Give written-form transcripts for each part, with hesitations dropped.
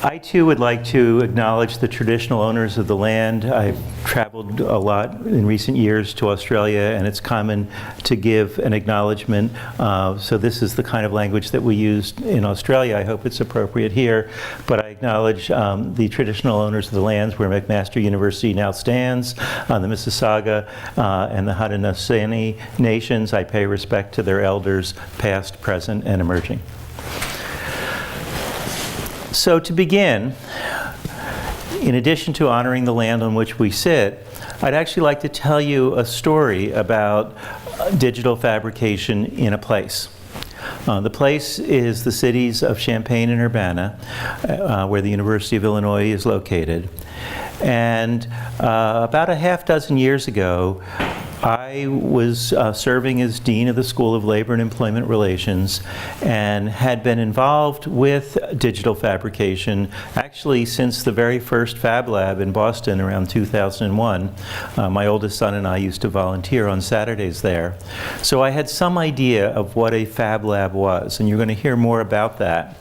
I too would like to acknowledge the traditional owners of the land. I've traveled a lot in recent years to Australia, and it's common to give an acknowledgement. So this is the kind of language that we used in Australia. I hope it's appropriate here. But I acknowledge the traditional owners of the lands where McMaster University now stands, on the Mississauga and the Haudenosaunee nations. I pay respect to their elders, past, present, and emerging. So to begin, in addition to honoring the land on which we sit, I'd actually like to tell you a story about digital fabrication in a place. The place is the cities of Champaign and Urbana, where the University of Illinois is located. And about a half dozen years ago, I was serving as Dean of the School of Labor and Employment Relations and had been involved with digital fabrication actually since the very first Fab Lab in Boston around 2001. My oldest son and I used to volunteer on Saturdays there. So I had some idea of what a Fab Lab was, and you're going to hear more about that.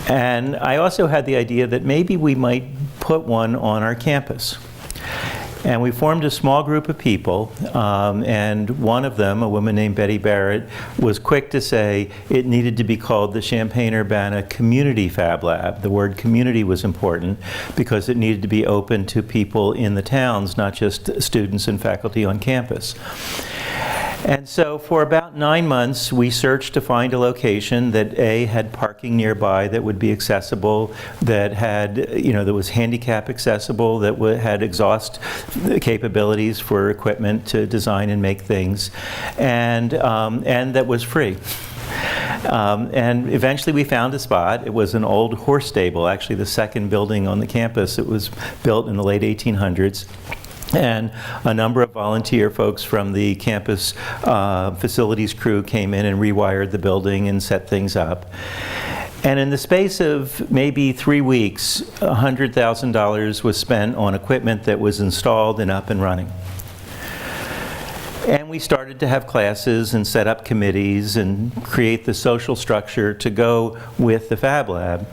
And I also had the idea that maybe we might put one on our campus. And we formed a small group of people, and one of them, a woman named Betty Barrett, was quick to say it needed to be called the Champaign-Urbana Community Fab Lab. The word community was important because it needed to be open to people in the towns, not just students and faculty on campus. And so for about 9 months, we searched to find a location that had parking nearby that would be accessible, that had, that was handicap accessible, that had exhaust capabilities for equipment to design and make things, and that was free. And eventually we found a spot. It was an old horse stable, actually the second building on the campus. It was built in the late 1800s. And a number of volunteer folks from the campus facilities crew came in and rewired the building and set things up. And in the space of maybe 3 weeks, $100,000 was spent on equipment that was installed and up and running. And we started to have classes and set up committees and create the social structure to go with the Fab Lab.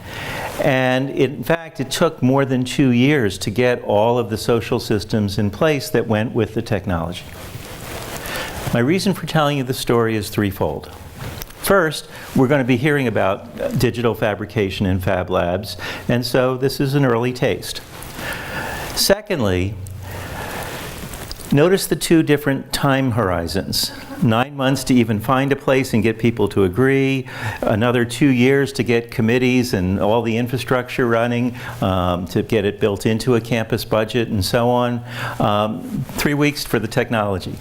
And in fact, it took more than 2 years to get all of the social systems in place that went with the technology. My reason for telling you the story is threefold. First, we're going to be hearing about digital fabrication in Fab Labs, and so this is an early taste. Secondly, notice the two different time horizons. 9 months to even find a place and get people to agree, another 2 years to get committees and all the infrastructure running, to get it built into a campus budget and so on. 3 weeks for the technology.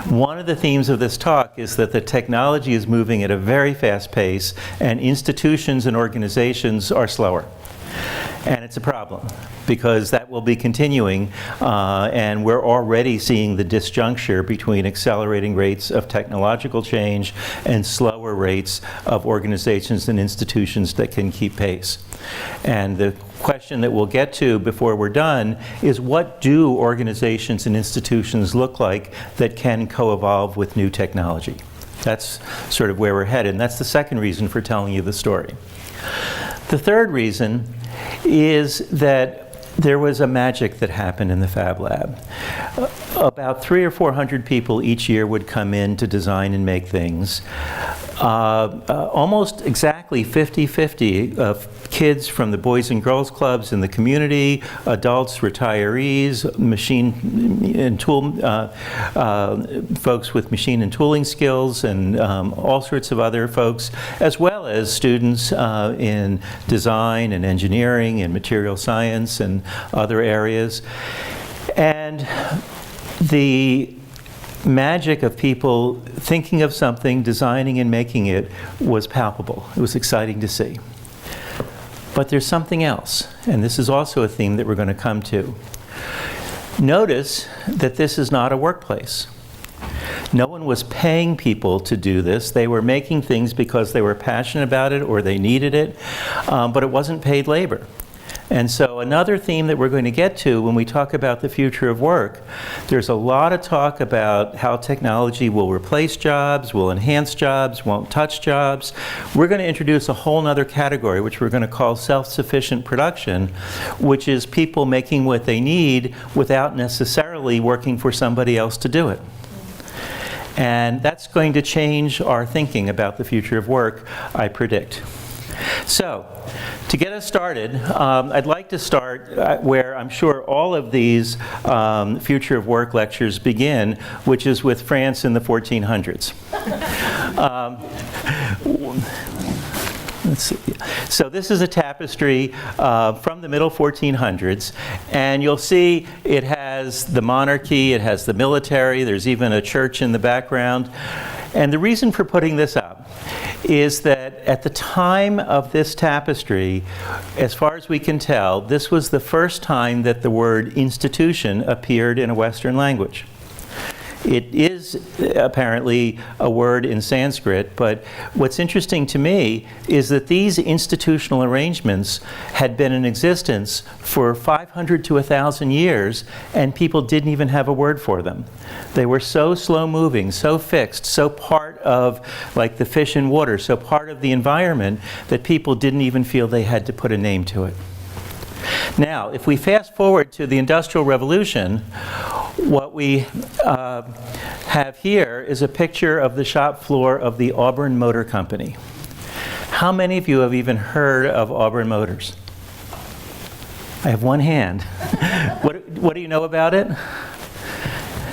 One of the themes of this talk is that the technology is moving at a very fast pace and institutions and organizations are slower. And it's a problem because that will be continuing, and we're already seeing the disjuncture between accelerating rates of technological change and slower rates of organizations and institutions that can keep pace. And the question that we'll get to before we're done is, what do organizations and institutions look like that can co-evolve with new technology? That's sort of where we're headed, and that's the second reason for telling you the story. The third reason is that there was a magic that happened in the Fab Lab. About 300 or 400 people each year would come in to design and make things. Almost exactly 50-50 of kids from the Boys and Girls Clubs in the community, adults, retirees, machine and tool, folks with machine and tooling skills, and all sorts of other folks, as well as students in design and engineering and material science and other areas. And the magic of people thinking of something, designing and making it was palpable. It was exciting to see. But there's something else, and this is also a theme that we're going to come to. Notice that this is not a workplace. No one was paying people to do this. They were making things because they were passionate about it or they needed it, but it wasn't paid labor. And so another theme that we're going to get to when we talk about the future of work, there's a lot of talk about how technology will replace jobs, will enhance jobs, won't touch jobs. We're going to introduce a whole other category, which we're going to call self-sufficient production, which is people making what they need without necessarily working for somebody else to do it. And that's going to change our thinking about the future of work, I predict. So, to get us started, I'd like to start where I'm sure all of these future of work lectures begin, which is with France in the 1400s. Let's see. So this is a tapestry from the middle 1400s, and you'll see it has the monarchy, it has the military, there's even a church in the background. And the reason for putting this up is that at the time of this tapestry, as far as we can tell, this was the first time that the word institution appeared in a Western language. It is apparently a word in Sanskrit, but what's interesting to me is that these institutional arrangements had been in existence for 500 to 1,000 years, and people didn't even have a word for them. They were so slow-moving, so fixed, so part of, like the fish in water, so part of the environment that people didn't even feel they had to put a name to it. Now, if we fast forward to the Industrial Revolution, what we have here is a picture of the shop floor of the Auburn Motor Company. How many of you have even heard of Auburn Motors? I have one hand. What do you know about it?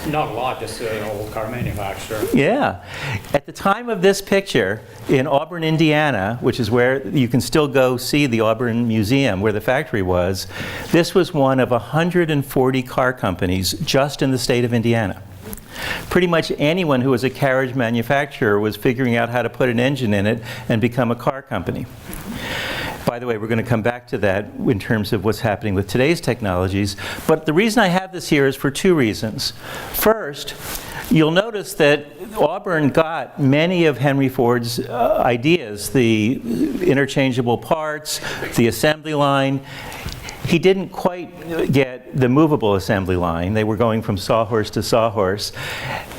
Not a lot, just an old car manufacturer. Yeah. At the time of this picture, in Auburn, Indiana, which is where you can still go see the Auburn Museum, where the factory was, this was one of 140 car companies just in the state of Indiana. Pretty much anyone who was a carriage manufacturer was figuring out how to put an engine in it and become a car company. By the way, we're going to come back to that in terms of what's happening with today's technologies. But the reason I have this here is for two reasons. First, you'll notice that Auburn got many of Henry Ford's ideas, the interchangeable parts, the assembly line. He didn't quite get the movable assembly line. They were going from sawhorse to sawhorse.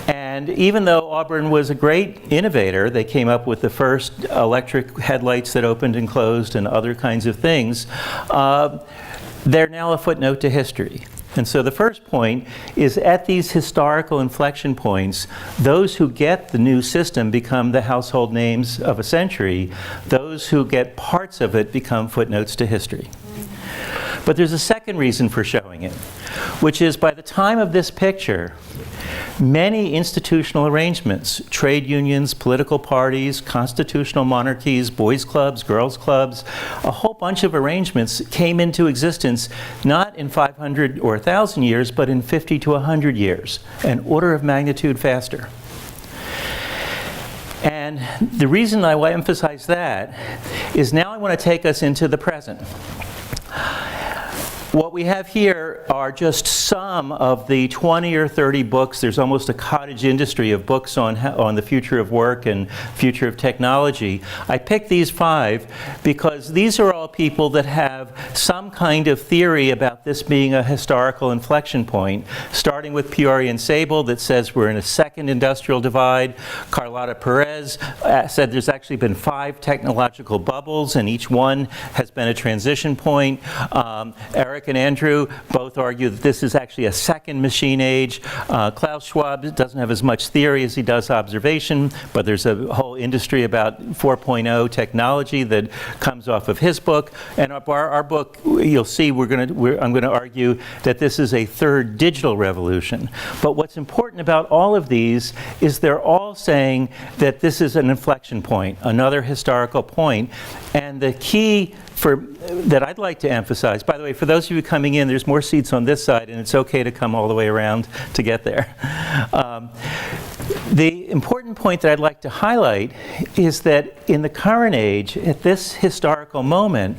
And even though Auburn was a great innovator, they came up with the first electric headlights that opened and closed and other kinds of things, they're now a footnote to history. And so the first point is at these historical inflection points, those who get the new system become the household names of a century. Those who get parts of it become footnotes to history. But there's a second reason for showing it, which is by the time of this picture, many institutional arrangements, trade unions, political parties, constitutional monarchies, boys' clubs, girls' clubs, a whole bunch of arrangements came into existence not in 500 or 1,000 years, but in 50 to 100 years, an order of magnitude faster. And the reason I want to emphasize that is now I want to take us into the present. What we have here are just some of the 20 or 30 books. There's almost a cottage industry of books on the future of work and future of technology. I picked these 5 because these are all people that have some kind of theory about this being a historical inflection point, starting with Peoria and Sable that says we're in a second industrial divide. Carlotta Perez said there's actually been 5 technological bubbles and each one has been a transition point. Eric and Andrew both argue that this is actually a second machine age. Klaus Schwab doesn't have as much theory as he does observation, but there's a whole industry about 4.0 technology that comes off of his book. And our book, you'll see, I'm going to argue that this is a third digital revolution. But what's important about all of these is they're all saying that this is an inflection point, another historical point. And the key that I'd like to emphasize, by the way, for those of you coming in, there's more seats on this side, and it's okay to come all the way around to get there. The important point that I'd like to highlight is that in the current age, at this historical moment,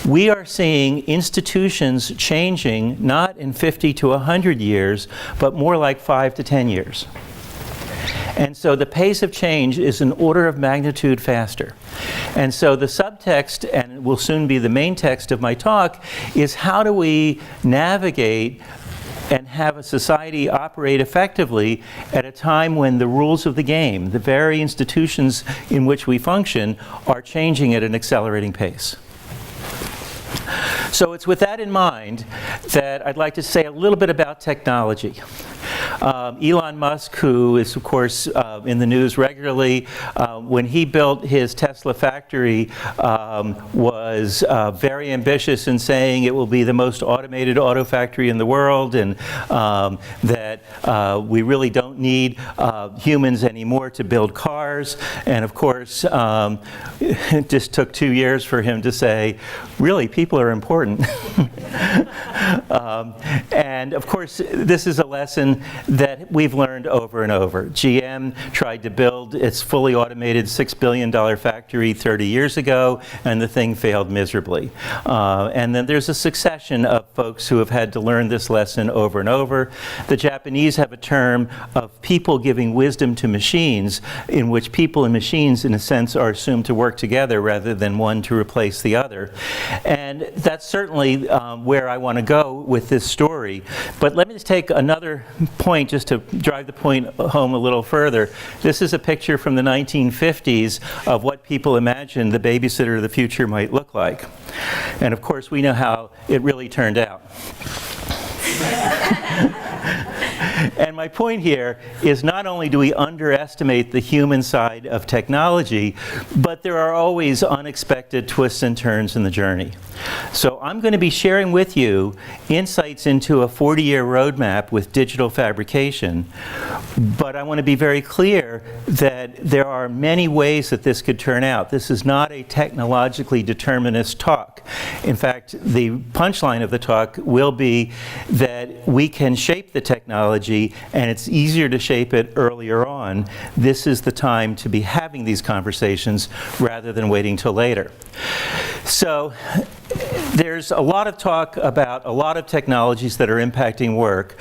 we are seeing institutions changing not in 50 to 100 years, but more like 5 to 10 years. And so the pace of change is an order of magnitude faster. And so the subtext, and will soon be the main text of my talk, is how do we navigate and have a society operate effectively at a time when the rules of the game, the very institutions in which we function, are changing at an accelerating pace. So it's with that in mind that I'd like to say a little bit about technology. Elon Musk, who is, of course, in the news regularly, when he built his Tesla factory, was very ambitious in saying it will be the most automated auto factory in the world, and that we really don't need humans anymore to build cars. And of course, it just took 2 years for him to say, really, people are important. And of course, this is a lesson that we've learned over and over. GM tried to build its fully automated $6 billion factory 30 years ago, and the thing failed miserably. And then there's a succession of folks who have had to learn this lesson over and over. The Japanese have a term of people giving wisdom to machines, in which people and machines, in a sense, are assumed to work together rather than one to replace the other. And that's certainly where I want to go with this story. But let me just take another point just to drive the point home a little further. This is a picture from the 1950s of what people imagined the babysitter of the future might look like. And of course, we know how it really turned out. And my point here is not only do we underestimate the human side of technology, but there are always unexpected twists and turns in the journey. So I'm going to be sharing with you insights into a 40-year roadmap with digital fabrication, but I want to be very clear that there are many ways that this could turn out. This is not a technologically determinist talk. In fact, the punchline of the talk will be that we can shape the technology, and it's easier to shape it earlier on. This is the time to be having these conversations rather than waiting till later. So there's a lot of talk about a lot of technologies that are impacting work.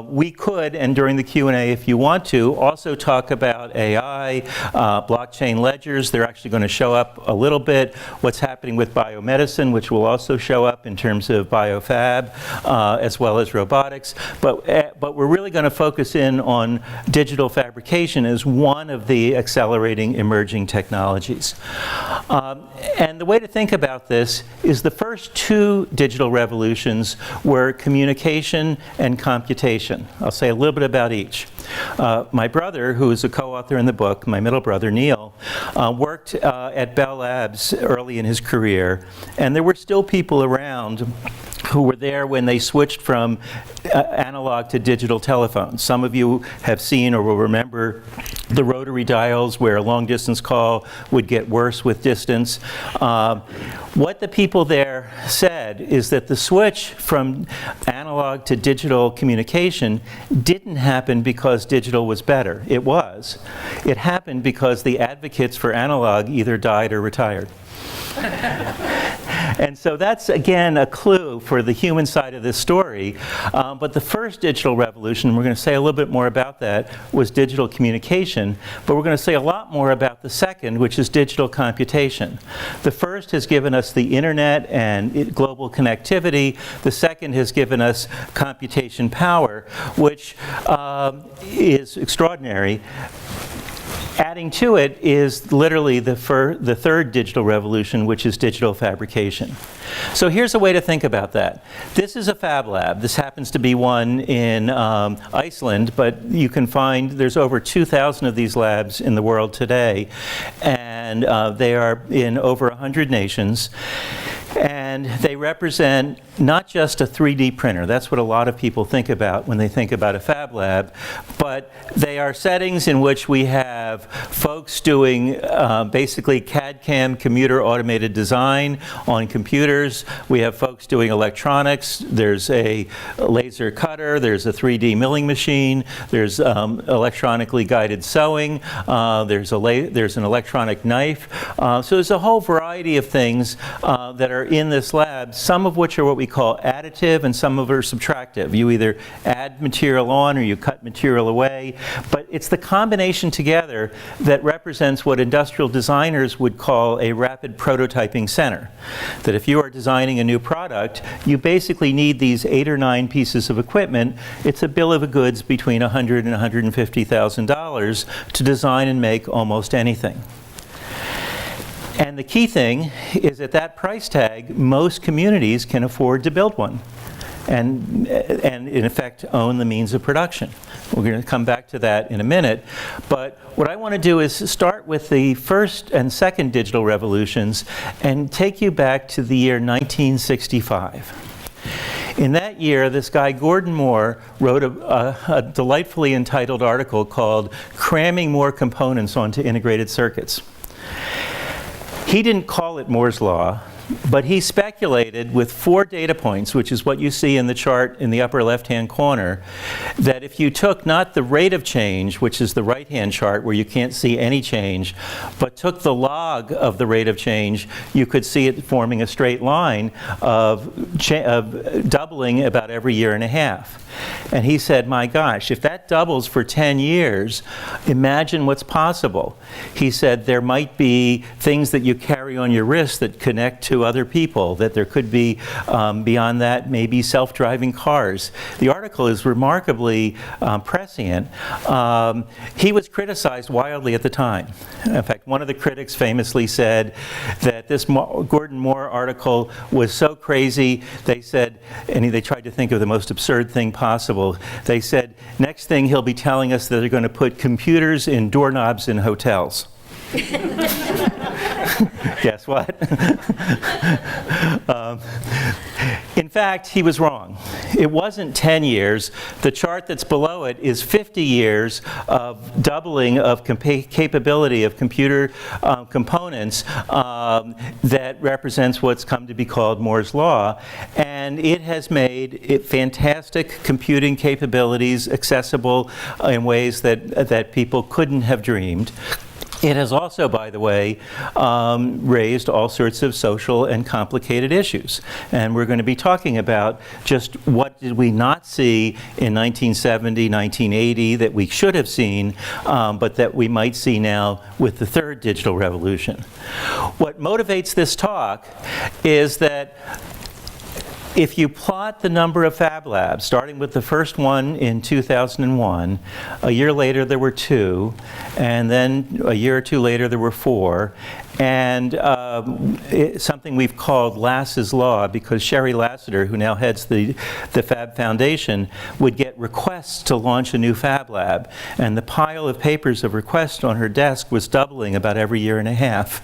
We could, and during the Q&A if you want to, also talk about AI, blockchain ledgers. They're actually going to show up a little bit. What's happening with biomedicine, which will also show up in terms of biofab, as well as robotics. But we're really going to focus in on digital fabrication as one of the accelerating emerging technologies. And the way to think about this is the first two digital revolutions were communication and computation. I'll say a little bit about each. My brother, who is a co-author in the book, my middle brother Neil, worked at Bell Labs early in his career, and there were still people around who were there when they switched from analog to digital telephones. Some of you have seen or will remember the rotary dials where a long-distance call would get worse with distance. What the people there said is that the switch from analog to digital communication didn't happen because digital was better. It was. It happened because the advocates for analog either died or retired. And so that's, again, a clue for the human side of this story. But the first digital revolution, and we're going to say a little bit more about that, was digital communication. But we're going to say a lot more about the second, which is digital computation. The first has given us the internet and global connectivity. The second has given us computation power, which is extraordinary. Adding to it is literally the third digital revolution, which is digital fabrication. So here's a way to think about that. This is a Fab Lab. This happens to be one in Iceland, but you can find there's over 2,000 of these labs in the world today, and they are in over 100 nations. And they represent not just a 3D printer. That's what a lot of people think about when they think about a Fab Lab. But they are settings in which we have folks doing basically CAD/CAM computer automated design on computers. We have folks doing electronics. There's a laser cutter. There's a 3D milling machine. There's electronically guided sewing. There's an electronic knife. So there's a whole variety of things that are in this lab, some of which are what we call additive and some of them are subtractive. You either add material on or you cut material away, but it's the combination together that represents what industrial designers would call a rapid prototyping center. That if you are designing a new product, you basically need these 8 or 9 pieces of equipment. It's a bill of goods between $100,000 and $150,000 to design and make almost anything. And the key thing is at that price tag, most communities can afford to build one and in effect own the means of production. We're going to come back to that in a minute. But what I want to do is start with the first and second digital revolutions and take you back to the year 1965. In that year, this guy, Gordon Moore, wrote a delightfully entitled article called "Cramming More Components Onto Integrated Circuits." He didn't call it Moore's Law, but he speculated with 4 data points, which is what you see in the chart in the upper left-hand corner, that if you took not the rate of change, which is the right-hand chart where you can't see any change, but took the log of the rate of change, you could see it forming a straight line of doubling about every year and a half. And he said, my gosh, if that doubles for 10 years, imagine what's possible. He said there might be things that you carry on your wrist that connect to other people, that there could be, beyond that, maybe self-driving cars. The article is remarkably prescient. He was criticized wildly at the time. In fact, one of the critics famously said that this Gordon Moore article was so crazy, they said, and they tried to think of the most absurd thing possible. They said, next thing he'll be telling us that they're going to put computers in doorknobs in hotels. Guess what? In fact, he was wrong. It wasn't 10 years. The chart that's below it is 50 years of doubling of capability of computer components that represents what's come to be called Moore's Law. And it has made fantastic computing capabilities accessible in ways that people couldn't have dreamed. It has also, by the way, raised all sorts of social and complicated issues. And we're going to be talking about just what did we not see in 1970, 1980 that we should have seen, but that we might see now with the third digital revolution. What motivates this talk is that if you plot the number of Fab Labs, starting with the first one in 2001, a year later there were 2, and then a year or 2 later there were 4, and something we've called Lass's Law, because Sherry Lassiter, who now heads the Fab Foundation, would get requests to launch a new Fab Lab, and the pile of papers of requests on her desk was doubling about every year and a half.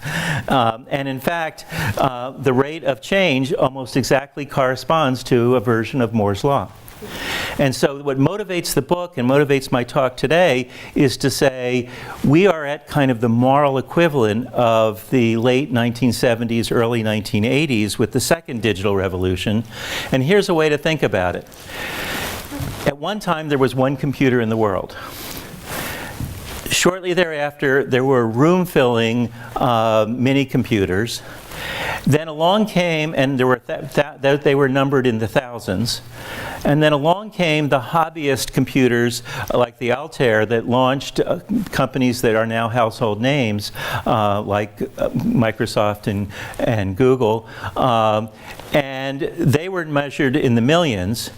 And in fact, the rate of change almost exactly corresponds to a version of Moore's Law. And so what motivates the book and motivates my talk today is to say we are at kind of the moral equivalent of the late 1970s, early 1980s with the second digital revolution. And here's a way to think about it. At one time, there was one computer in the world. Shortly thereafter, there were room-filling mini computers. Then along came, and there were they were numbered in the thousands. And then along came the hobbyist computers like the Altair that launched companies that are now household names like Microsoft and Google. And they were measured in the millions.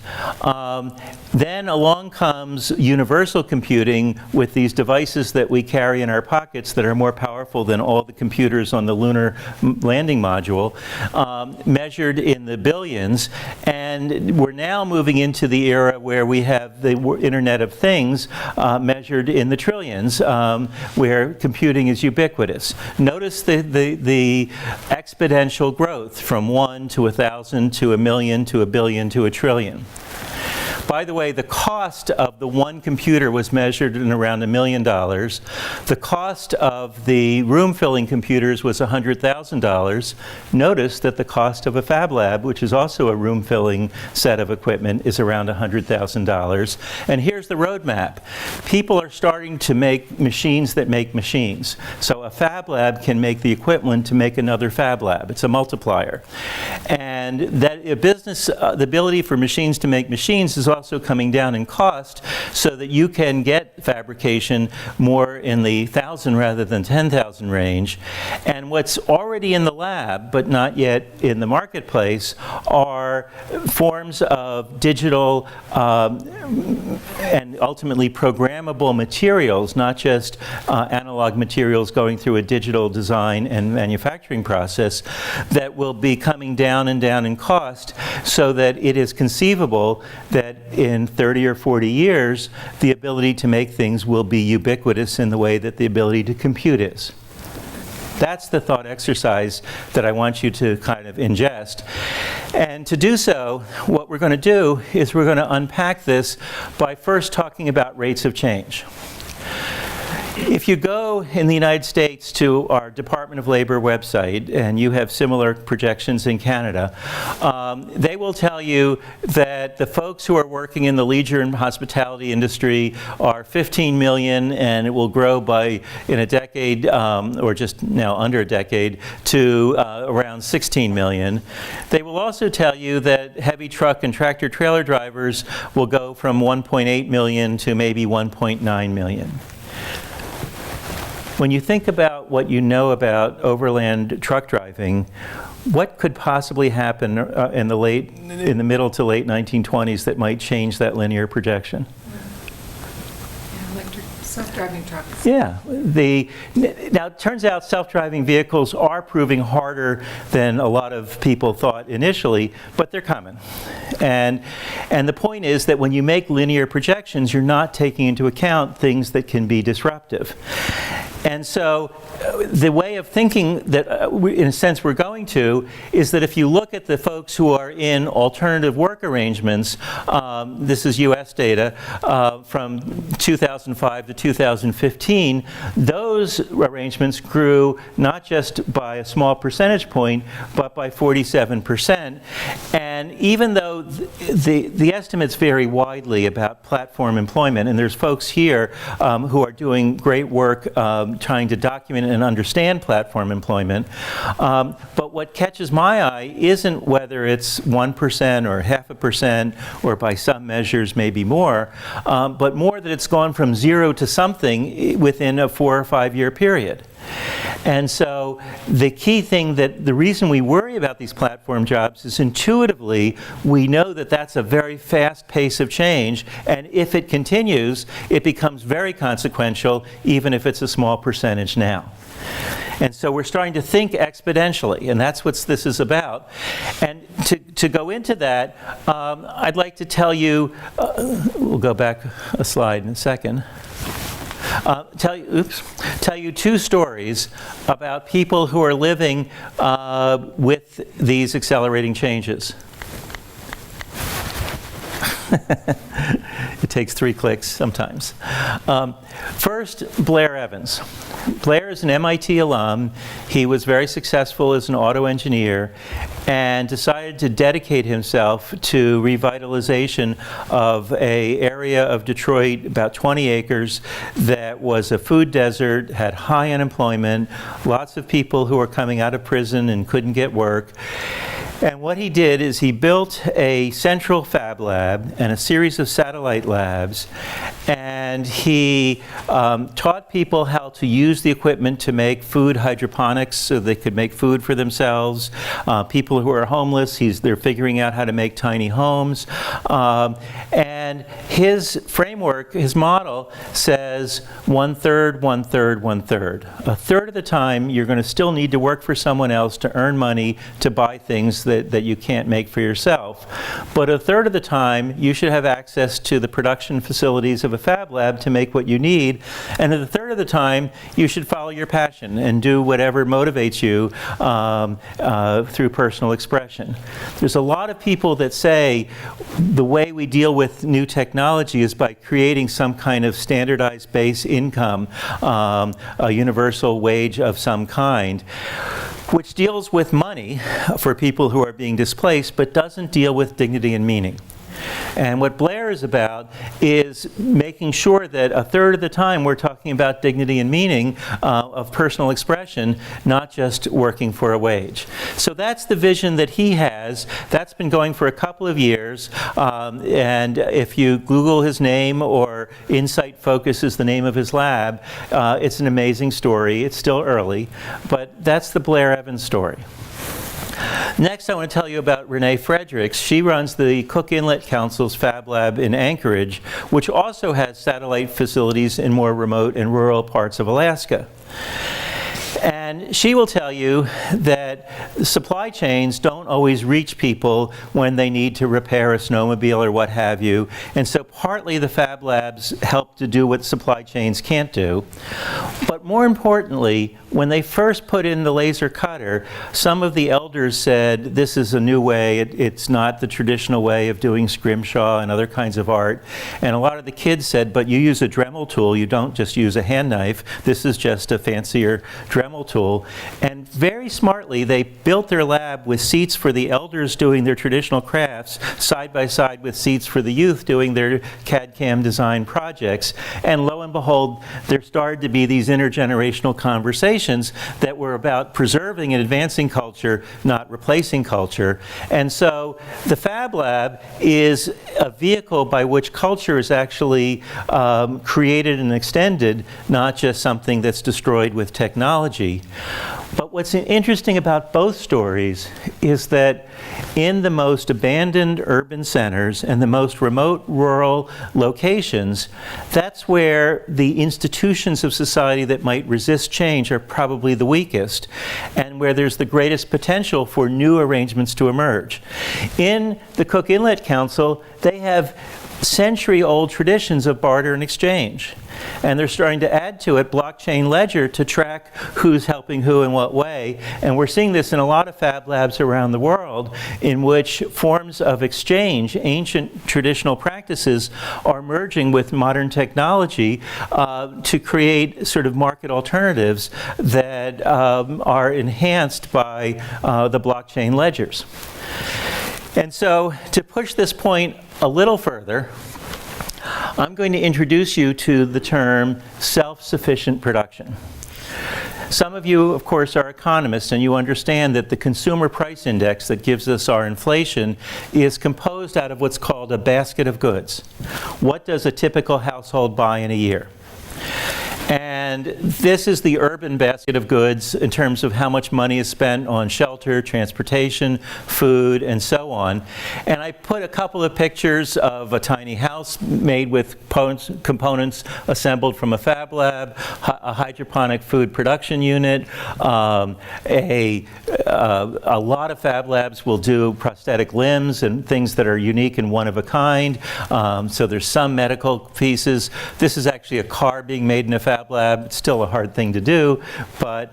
Then along comes universal computing with these devices that we carry in our pockets that are more powerful than all the computers on the lunar landing module, measured in the billions. And we're now moving into the era where we have the Internet of Things measured in the trillions, where computing is ubiquitous. Notice the exponential growth from 1 to 1,000 to 1,000,000 to 1,000,000,000 to 1,000,000,000,000. By the way, the cost of the one computer was measured in around $1 million. The cost of the room-filling computers was $100,000. Notice that the cost of a Fab Lab, which is also a room-filling set of equipment, is around $100,000. And here's the roadmap. People are starting to make machines that make machines. So a Fab Lab can make the equivalent to make another Fab Lab. It's a multiplier. And that a business, the ability for machines to make machines is also coming down in cost so that you can get fabrication more in the 1,000 rather than 10,000 range. And what's already in the lab, but not yet in the marketplace, are forms of digital and ultimately programmable materials, not just analog materials going through a digital design and manufacturing process, that will be coming down and down in cost, so that it is conceivable that in 30 or 40 years, the ability to make things will be ubiquitous in the way that the ability to compute is. That's the thought exercise that I want you to kind of ingest. And to do so, what we're going to do is we're going to unpack this by first talking about rates of change. If you go in the United States to our Department of Labor website, and you have similar projections in Canada, they will tell you that the folks who are working in the leisure and hospitality industry are 15 million, and it will grow by, in a decade, or just now under a decade, to around 16 million. They will also tell you that heavy truck and tractor trailer drivers will go from 1.8 million to maybe 1.9 million. When you think about what you know about overland truck driving, what could possibly happen in the middle to late 1920s that might change that linear projection? Electric self-driving trucks. Yeah. Now, it turns out self-driving vehicles are proving harder than a lot of people thought initially, but they're coming. And the point is that when you make linear projections, you're not taking into account things that can be disruptive. And so the way of thinking that, in a sense, we're going to is that if you look at the folks who are in alternative work arrangements, this is US data, from 2005 to 2015, those arrangements grew not just by a small percentage point, but by 47%. And even though the estimates vary widely about platform employment, and there's folks here who are doing great work trying to document and understand platform employment. But what catches my eye isn't whether it's 1% or 0.5% or by some measures maybe more, but more that it's gone from 0 to something within a 4 or 5 year period. And so the key thing, that the reason we worry about these platform jobs is intuitively we know that that's a very fast pace of change, and if it continues, it becomes very consequential, even if it's a small percentage now. And so we're starting to think exponentially, and that's what this is about. And to go into that, I'd like to tell you, we'll go back a slide in a second. Tell you two stories about people who are living with these accelerating changes. It takes 3 clicks sometimes. First, Blair Evans. Blair is an MIT alum. He was very successful as an auto engineer and decided to dedicate himself to revitalization of an area of Detroit, about 20 acres, that was a food desert, had high unemployment, lots of people who were coming out of prison and couldn't get work. And what he did is he built a central Fab Lab and a series of satellite labs, and he taught people how to use the equipment to make food hydroponics so they could make food for themselves. People who are homeless, they're figuring out how to make tiny homes. And his framework, his model, says 1/3, 1/3, 1/3. A third of the time, you're going to still need to work for someone else to earn money to buy things that you can't make for yourself. But a third of the time, you should have access to the production facilities of a Fab Lab to make what you need. And a third of the time, you should follow your passion and do whatever motivates you through personal expression. There's a lot of people that say the way we deal with new technology is by creating some kind of standardized base income, a universal wage of some kind, which deals with money for people who are being displaced, but doesn't deal with dignity and meaning. And what Blair is about is making sure that a third of the time we're talking about dignity and meaning of personal expression, not just working for a wage. So that's the vision that he has. That's been going for a couple of years. And if you Google his name, or Insight Focus is the name of his lab, it's an amazing story. It's still early, but that's the Blair Evans story. Next, I want to tell you about Renee Fredericks. She runs the Cook Inlet Council's Fab Lab in Anchorage, which also has satellite facilities in more remote and rural parts of Alaska. And she will tell you that supply chains don't always reach people when they need to repair a snowmobile or what have you. And so partly the Fab Labs help to do what supply chains can't do. But more importantly, when they first put in the laser cutter, some of the elders said, this is a new way, it's not the traditional way of doing scrimshaw and other kinds of art. And a lot of the kids said, but you use a Dremel tool, you don't just use a hand knife, this is just a fancier Dremel tool. And very smartly, they built their lab with seats for the elders doing their traditional crafts, side by side with seats for the youth doing their CAD/CAM design projects. And lo and behold, there started to be these intergenerational conversations that were about preserving and advancing culture, not replacing culture. And so the Fab Lab is a vehicle by which culture is actually created and extended, not just something that's destroyed with technology. But what's interesting about both stories is that in the most abandoned urban centers and the most remote rural locations, that's where the institutions of society that might resist change are probably the weakest, and where there's the greatest potential for new arrangements to emerge. In the Cook Inlet Council, they have century-old traditions of barter and exchange. And they're starting to add to it blockchain ledger to track who's helping who in what way. And we're seeing this in a lot of Fab Labs around the world, in which forms of exchange, ancient traditional practices, are merging with modern technology to create sort of market alternatives that are enhanced by the blockchain ledgers. And so, to push this point a little further, I'm going to introduce you to the term self-sufficient production. Some of you, of course, are economists, and you understand that the consumer price index that gives us our inflation is composed out of what's called a basket of goods. What does a typical household buy in a year? And this is the urban basket of goods in terms of how much money is spent on shelter, transportation, food, and so on. And I put a couple of pictures of a tiny house made with components assembled from a Fab Lab, a hydroponic food production unit. A lot of Fab Labs will do prosthetic limbs and things that are unique and one of a kind. So there's some medical pieces. This is actually a car being made in a Fab Lab. It's still a hard thing to do, but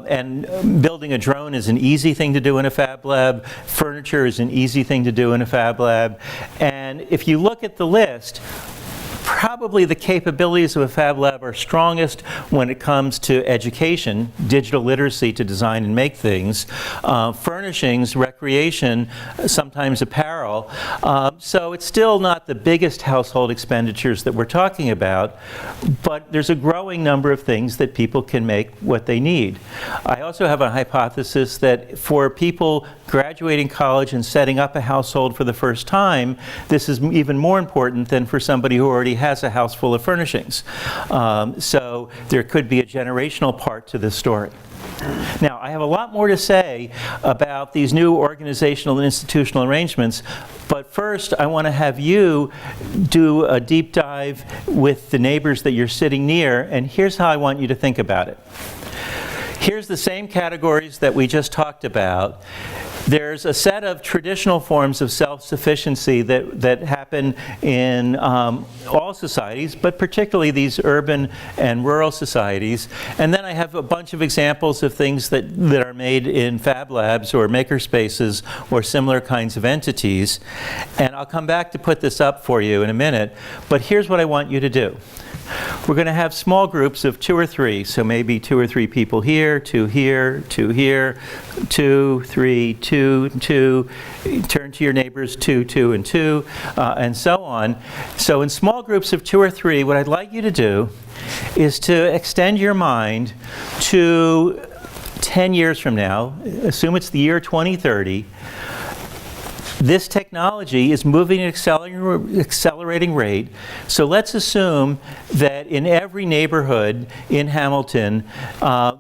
and building a drone is an easy thing to do in a Fab Lab. Furniture is an easy thing to do in a Fab Lab. And if you look at the list, probably the capabilities of a Fab Lab are strongest when it comes to education, digital literacy to design and make things, furnishings, recreation, sometimes apparel. So it's still not the biggest household expenditures that we're talking about, but there's a growing number of things that people can make what they need. I also have a hypothesis that for people graduating college and setting up a household for the first time, this is even more important than for somebody who already has a house full of furnishings. So there could be a generational part to this story. Now, I have a lot more to say about these new organizational and institutional arrangements, but first I want to have you do a deep dive with the neighbors that you're sitting near, and here's how I want you to think about it. Here's the same categories that we just talked about. There's a set of traditional forms of self-sufficiency that happen in all societies, but particularly these urban and rural societies. And then I have a bunch of examples of things that are made in Fab Labs or makerspaces or similar kinds of entities. And I'll come back to put this up for you in a minute, but here's what I want you to do. We're going to have small groups of 2 or 3, so maybe 2 or 3 people here, here, 2 here, 2 here, 2, 3, 2, 2. Turn to your neighbors, 2, 2, and 2, and so on. So in small groups of 2 or 3, what I'd like you to do is to extend your mind to 10 years from now. Assume it's the year 2030. This technology is moving at an accelerating rate. So let's assume that in every neighborhood in Hamilton,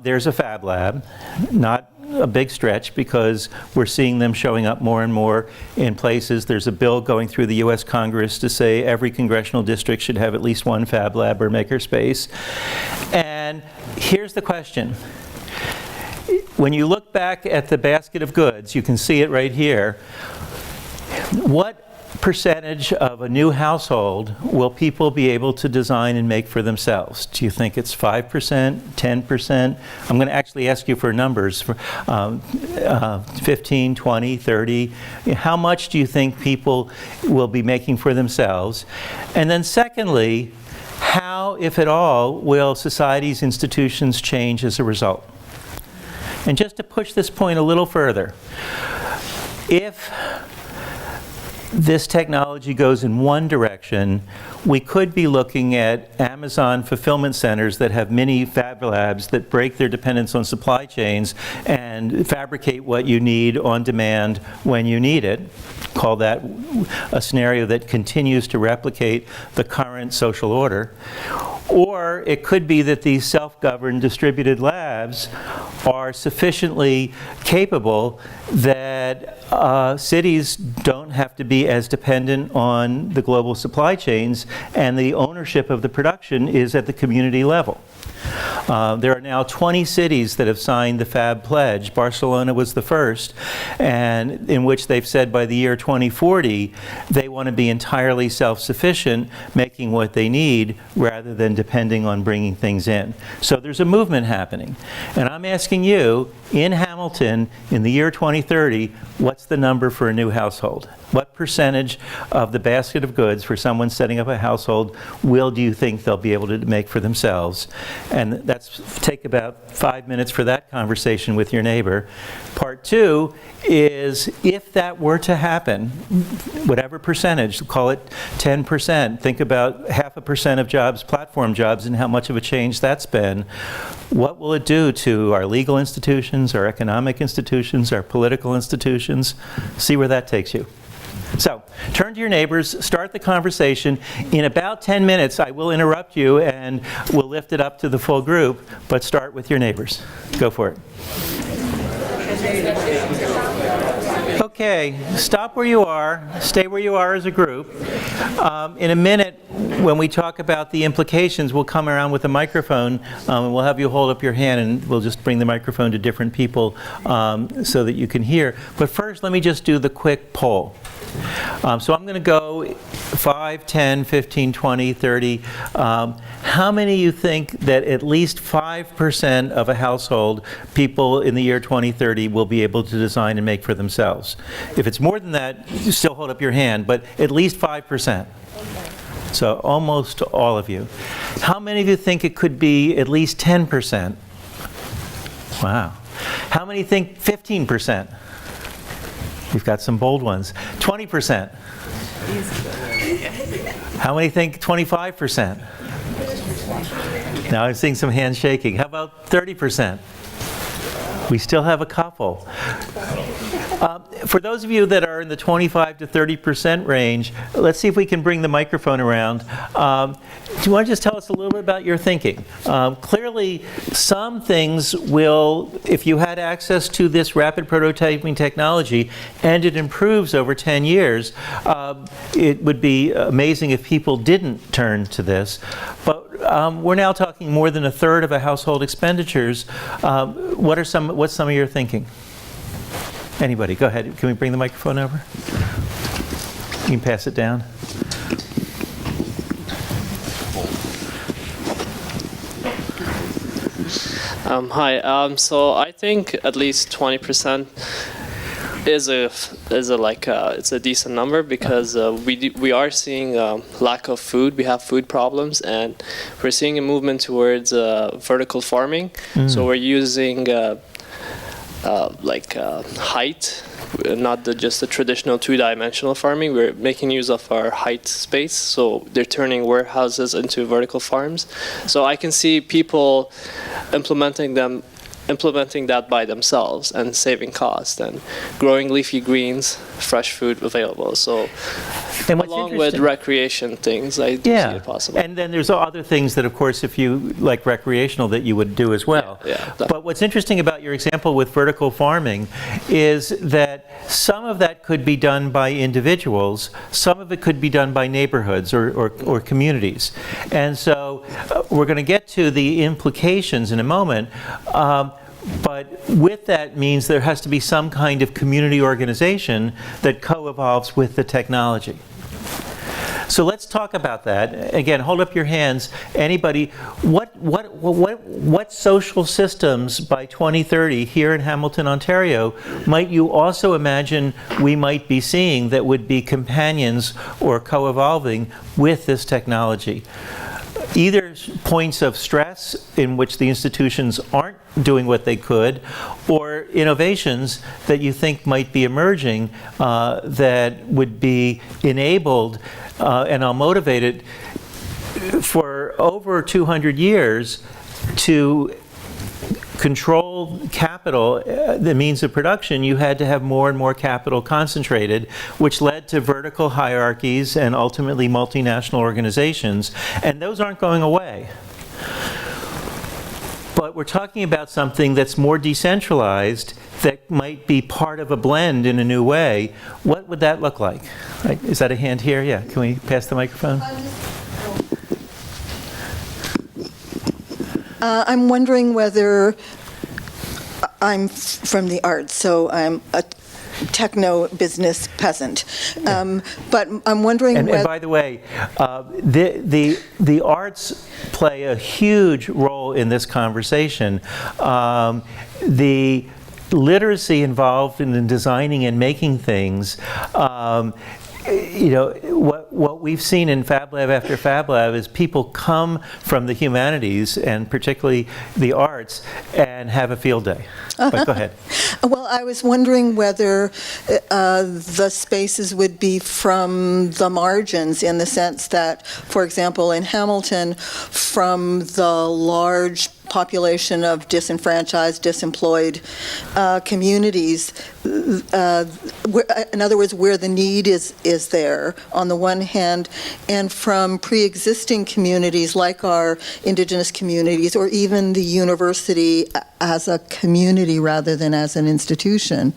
there's a Fab Lab. Not a big stretch, because we're seeing them showing up more and more in places. There's a bill going through the US Congress to say every congressional district should have at least one Fab Lab or makerspace. And here's the question. When you look back at the basket of goods, you can see it right here. What percentage of a new household will people be able to design and make for themselves? Do you think it's 5%, 10%? I'm going to actually ask you for numbers, for 15, 20, 30. How much do you think people will be making for themselves? And then secondly, how, if at all, will society's institutions change as a result? And just to push this point a little further, if this technology goes in one direction, we could be looking at Amazon fulfillment centers that have mini Fab Labs that break their dependence on supply chains and fabricate what you need on demand when you need it. Call that a scenario that continues to replicate the current social order. Or it could be that these self-governed distributed labs are sufficiently capable that cities don't have to be as dependent on the global supply chains, and the ownership of the production is at the community level. There are now 20 cities that have signed the Fab Pledge. Barcelona was the first, and in which they've said by the year 2040 they want to be entirely self-sufficient, making what they need rather than depending on bringing things in. So there's a movement happening. And I'm asking you, in Hamilton, in the year 2030, what's the number for a new household? What percentage of the basket of goods for someone setting up a household do you think they'll be able to make for themselves? And that's take about 5 minutes for that conversation with your neighbor. Part 2 is, if that were to happen, whatever percentage, call it 10%, think about 0.5% of jobs, platform jobs, and how much of a change that's been. What will it do to our legal institutions, our economic institutions, our political institutions? See where that takes you. So, turn to your neighbors, start the conversation. In about 10 minutes, I will interrupt you and we'll lift it up to the full group, but start with your neighbors. Go for it. Okay, stop where you are, stay where you are as a group. In a minute, when we talk about the implications, we'll come around with a microphone and we'll have you hold up your hand, and we'll just bring the microphone to different people so that you can hear. But first, let me just do the quick poll. So I'm going to go 5, 10, 15, 20, 30. How many of you think that at least 5% of a household, people in the year 2030, will be able to design and make for themselves? If it's more than that, you still hold up your hand, but at least 5%. So almost all of you. How many of you think it could be at least 10%? Wow. How many think 15%? We've got some bold ones. 20%. How many think 25%? Now I'm seeing some hands shaking. How about 30%? We still have a couple. For those of you that are in the 25 to 30% range, let's see if we can bring the microphone around. Do you want to just tell us a little bit about your thinking? Clearly, some things will, if you had access to this rapid prototyping technology and it improves over 10 years, it would be amazing if people didn't turn to this. But we're now talking more than a third of a household expenditures. What's some of your thinking? Anybody, go ahead. Can we bring the microphone over? You can pass it down. Hi. So I think at least 20%. is it's a decent number because we are seeing lack of food. We have food problems, and we're seeing a movement towards vertical farming. So we're using height, not just the traditional two-dimensional farming. We're making use of our height space, so they're turning warehouses into vertical farms. So I can see people implementing that by themselves and saving cost and growing leafy greens, fresh food available. So along with recreation things, I do see it possible. And then there's other things that, of course, if you like recreational, that you would do as well. But what's interesting about your example with vertical farming is that some of that could be done by individuals, some of it could be done by neighborhoods or communities. And so we're going to get to the implications in a moment. But with that means there has to be some kind of community organization that co-evolves with the technology. So let's talk about that. Again, hold up your hands. Anybody, what social systems by 2030 here in Hamilton, Ontario, might you also imagine we might be seeing that would be companions or co-evolving with this technology? Either points of stress in which the institutions aren't doing what they could, or innovations that you think might be emerging that would be enabled, and I'll motivate it, for over 200 years to control capital, the means of production. You had to have more and more capital concentrated, which led to vertical hierarchies and ultimately multinational organizations, and those aren't going away. But we're talking about something that's more decentralized, that might be part of a blend in a new way. What would that look like? Is that a hand here? Yeah, can we pass the microphone? I'm wondering whether, I'm from the arts, so I'm a techno business peasant, but I'm wondering whether... And by the way, the arts play a huge role in this conversation. The literacy involved in designing and making things, what we've seen in Fab Lab after Fab Lab is people come from the humanities and particularly the arts and have a field day. But go ahead. Well, I was wondering whether the spaces would be from the margins, in the sense that, for example, in Hamilton, from the large population of disenfranchised, disemployed communities, in other words, where the need is there, on the one hand, and from pre-existing communities like our Indigenous communities, or even the university as a community rather than as an institution,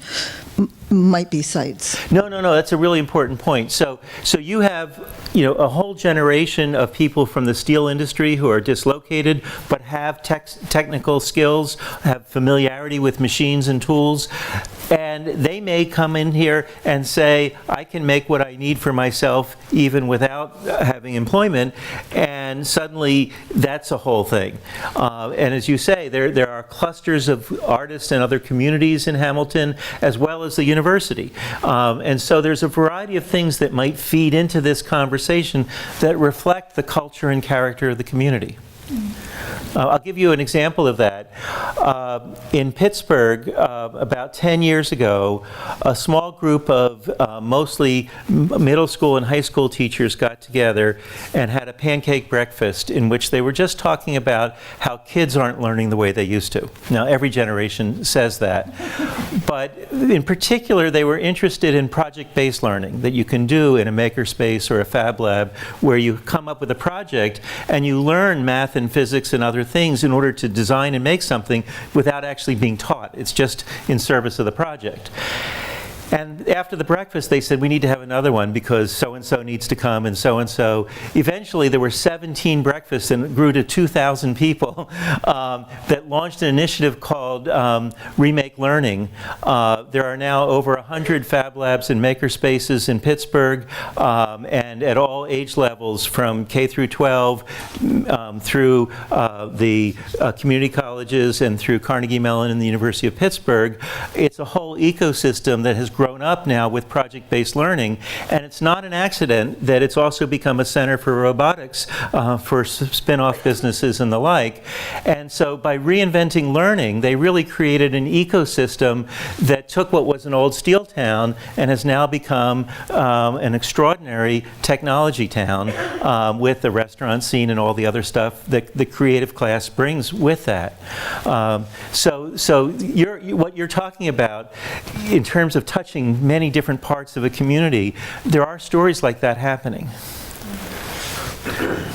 might be sites. No, that's a really important point. So you have, a whole generation of people from the steel industry who are dislocated but have technical skills, have familiarity with machines and tools, and they may come in here and say, I can make what I need for myself even without having employment, and suddenly that's a whole thing. And as you say, there are clusters of artists and other communities in Hamilton, as well as the university. And so there's a variety of things that might feed into this conversation that reflect the culture and character of the community. I'll give you an example of that. In Pittsburgh, about 10 years ago, a small group of mostly middle school and high school teachers got together and had a pancake breakfast in which they were just talking about how kids aren't learning the way they used to. Now, every generation says that. But in particular, they were interested in project-based learning that you can do in a makerspace or a Fab Lab, where you come up with a project and you learn math and physics and other things in order to design and make something without actually being taught. It's just in service of the project. And after the breakfast, they said, we need to have another one because so-and-so needs to come and so-and-so. Eventually, there were 17 breakfasts, and it grew to 2,000 people that launched an initiative called Remake Learning. There are now over 100 Fab Labs and makerspaces in Pittsburgh, and at all age levels, from K through 12 through the community colleges and through Carnegie Mellon and the University of Pittsburgh. It's a whole ecosystem that has grown up now with project-based learning, and it's not an accident that it's also become a center for robotics, for spin-off businesses and the like. And so by reinventing learning, they really created an ecosystem that took what was an old steel town and has now become an extraordinary technology town, with the restaurant scene and all the other stuff that the creative class brings with that. So what you're talking about in terms of touching many different parts of a community, there are stories like that happening.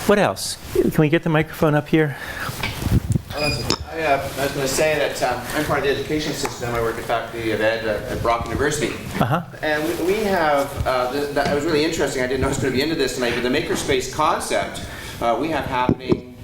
What else? Can we get the microphone up here? I was going to say that I'm part of the education system. I work at Faculty of Ed at Brock University. And we have, that was really interesting. I didn't know I was going to be into this tonight, but the makerspace concept we have happening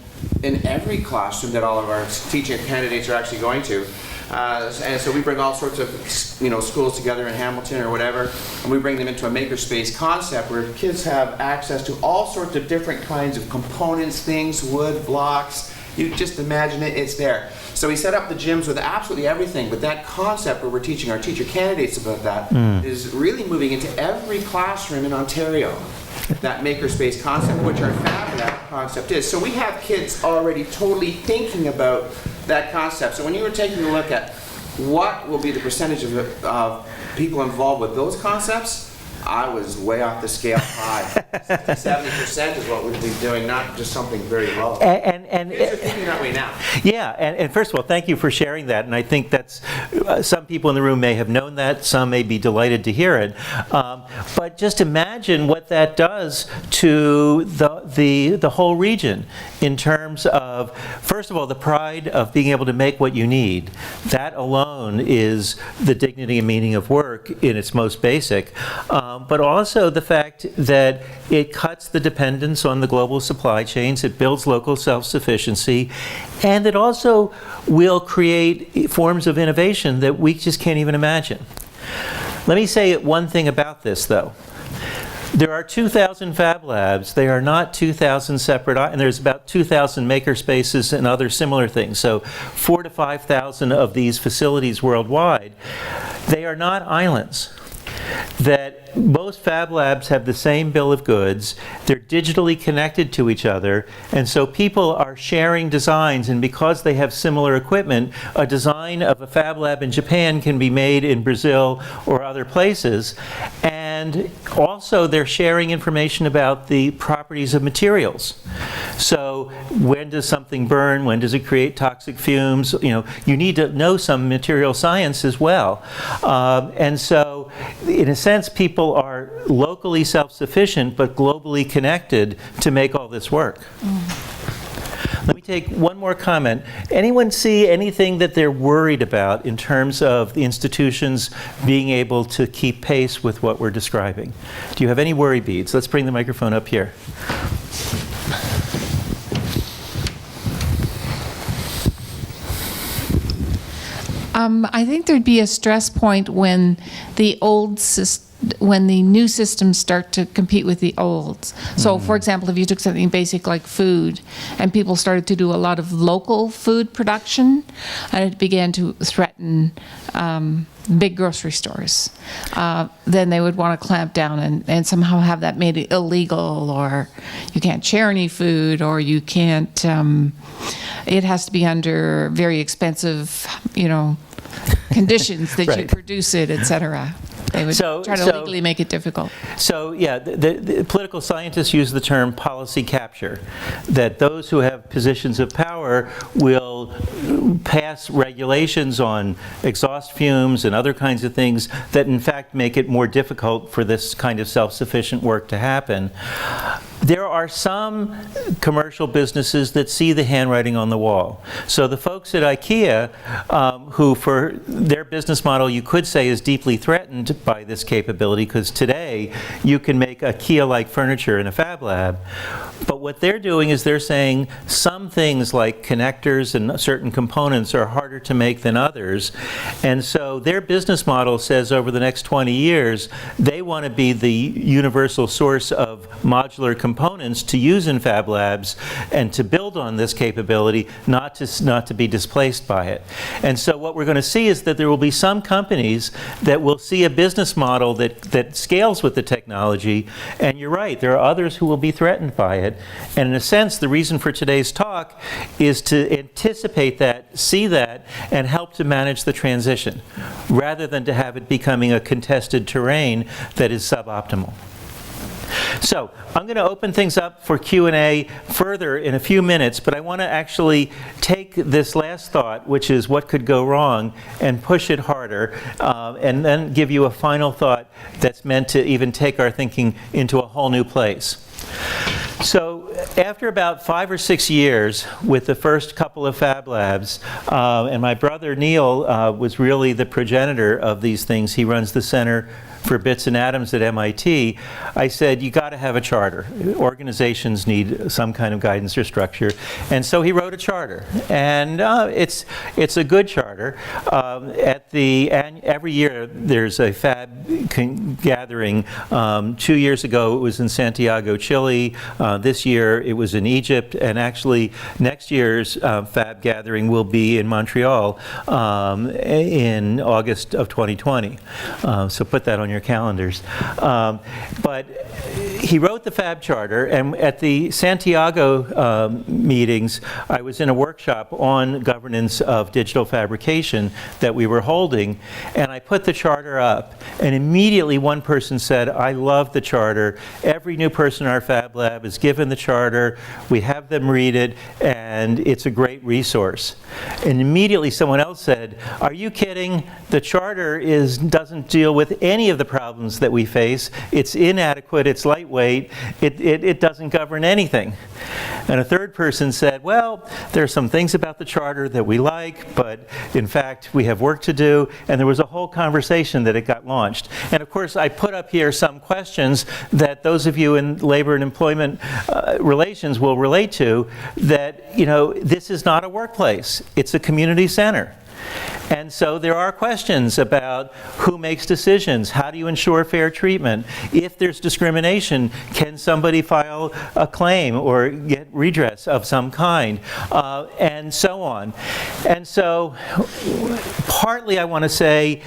in every classroom that all of our teaching candidates are actually going to. And so we bring all sorts of schools together in Hamilton or whatever, and we bring them into a makerspace concept where kids have access to all sorts of different kinds of components, things, wood, blocks. You just imagine it, it's there. So we set up the gyms with absolutely everything, but that concept where we're teaching our teacher candidates about that is really moving into every classroom in Ontario. That makerspace concept, which our Fab Lab concept is. So we have kids already totally thinking about that concept. So when you were taking a look at what will be the percentage of people involved with those concepts, I was way off the scale high. 70% is what we'd be doing, not just something very low. And kids are thinking that way now. Yeah, and first of all, thank you for sharing that. And I think that's, some people in the room may have known that, some may be delighted to hear it. But just imagine what that does to the whole region in terms of, first of all, the pride of being able to make what you need. That alone is the dignity and meaning of work in its most basic. But also the fact that it cuts the dependence on the global supply chains, it builds local self-sufficiency, and it also will create forms of innovation that we just can't even imagine. Let me say one thing about this, though. There are 2,000 Fab Labs. They are not 2,000 separate, and there's about 2,000 makerspaces and other similar things. So 4,000 to 5,000 of these facilities worldwide. They are not islands. That most Fab Labs have the same bill of goods, they're digitally connected to each other, and so people are sharing designs, and because they have similar equipment, a design of a Fab Lab in Japan can be made in Brazil or other places, and also they're sharing information about the properties of materials. So when does something burn, when does it create toxic fumes, you need to know some material science as well. And so in a sense, people are locally self-sufficient but globally connected to make all this work. Let me take one more comment. Anyone see anything that they're worried about in terms of the institutions being able to keep pace with what we're describing? Do you have any worry beads? Let's bring the microphone up here. I think there'd be a stress point when the new systems start to compete with the old. So, for example, if you took something basic like food, and people started to do a lot of local food production, and it began to threaten big grocery stores, then they would want to clamp down and somehow have that made illegal, or you can't share any food, or you can't, it has to be under very expensive, conditions that Right. you produce it, et cetera. They would try to legally make it difficult. So yeah, the political scientists use the term policy capture, that those who have positions of power will pass regulations on exhaust fumes and other kinds of things that in fact make it more difficult for this kind of self-sufficient work to happen. There are some commercial businesses that see the handwriting on the wall. So the folks at IKEA, who for their business model you could say is deeply threatened by this capability, because today you can make IKEA-like furniture in a Fab Lab, but what they're doing is they're saying some things like connectors and certain components are harder to make than others, and so their business model says over the next 20 years they want to be the universal source of modular components to use in Fab Labs and to build on this capability, not to be displaced by it. And so what we're going to see is that there will be some companies that will see a business model that scales with the technology, and you're right, there are others who will be threatened by it. And in a sense, the reason for today's talk is to anticipate that, see that, and help to manage the transition, rather than to have it becoming a contested terrain that is suboptimal. So I'm going to open things up for Q&A further in a few minutes, but I want to actually take this last thought, which is what could go wrong, and push it harder, and then give you a final thought that's meant to even take our thinking into a whole new place. So after about 5 or 6 years with the first couple of Fab Labs, and my brother Neil was really the progenitor of these things. He runs the Center for Bits and Atoms at MIT. I said, you got to have a charter. Organizations need some kind of guidance or structure. And so he wrote a charter. And it's a good charter. Every year there's a Fab gathering. 2 years ago it was in Santiago, Chile. This year it was in Egypt. And actually next year's Fab gathering will be in Montreal in August of 2020. So put that on your calendars. But he wrote the Fab Charter, and at the Santiago meetings, I was in a workshop on governance of digital fabrication that we were holding, and I put the charter up, and immediately one person said, I love the charter. Every new person in our Fab Lab is given the charter. We have them read it, and it's a great resource. And immediately someone else said, are you kidding? The charter doesn't deal with any of the problems that we face. It's inadequate, it's lightweight, it doesn't govern anything. And a third person said, well, there are some things about the charter that we like, but in fact we have work to do. And there was a whole conversation that it got launched. And of course I put up here some questions that those of you in labor and employment relations will relate to, that, you know, this is not a workplace, it's a community center. And so there are questions about who makes decisions, how do you ensure fair treatment, if there's discrimination, can somebody file a claim or get redress of some kind, and so on. And so partly I want to say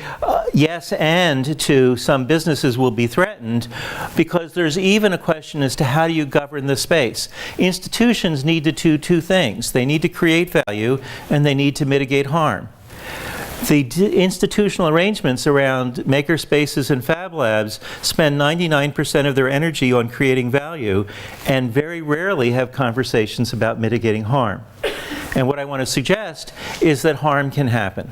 yes and to some businesses will be threatened, because there's even a question as to how do you govern the space. Institutions need to do two things. They need to create value and they need to mitigate harm. The institutional arrangements around makerspaces and Fab Labs spend 99% of their energy on creating value and very rarely have conversations about mitigating harm. And what I want to suggest is that harm can happen.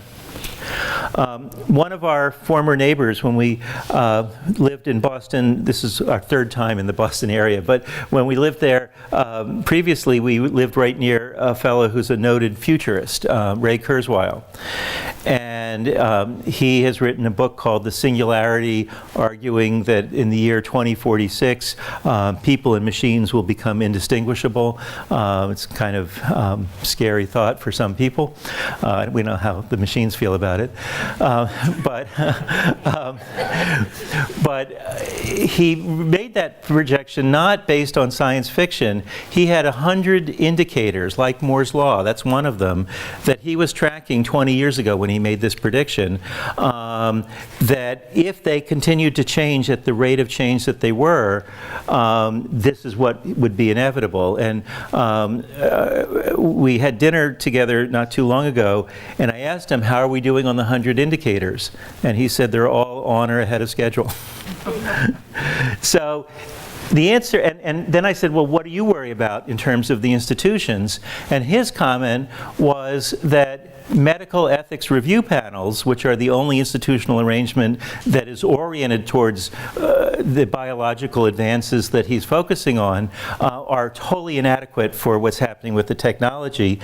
One of our former neighbors, when we lived in Boston, this is our third time in the Boston area, but when we lived there, previously we lived right near a fellow who's a noted futurist, Ray Kurzweil. And he has written a book called The Singularity, arguing that in the year 2046, people and machines will become indistinguishable. It's kind of scary thought for some people. We know how the machines feel about it. But he made that projection not based on science fiction. He had 100 indicators, like Moore's Law, that's one of them, that he was tracking 20 years ago when he made this prediction, that if they continued to change at the rate of change that they were, this is what would be inevitable. And we had dinner together not too long ago, and I asked him, how are we doing on the 100 indicators? And he said they're all on or ahead of schedule. So the answer, and then I said, well, what do you worry about in terms of the institutions? And his comment was that medical ethics review panels, which are the only institutional arrangement that is oriented towards the biological advances that he's focusing on, are totally inadequate for what's happening with the technology.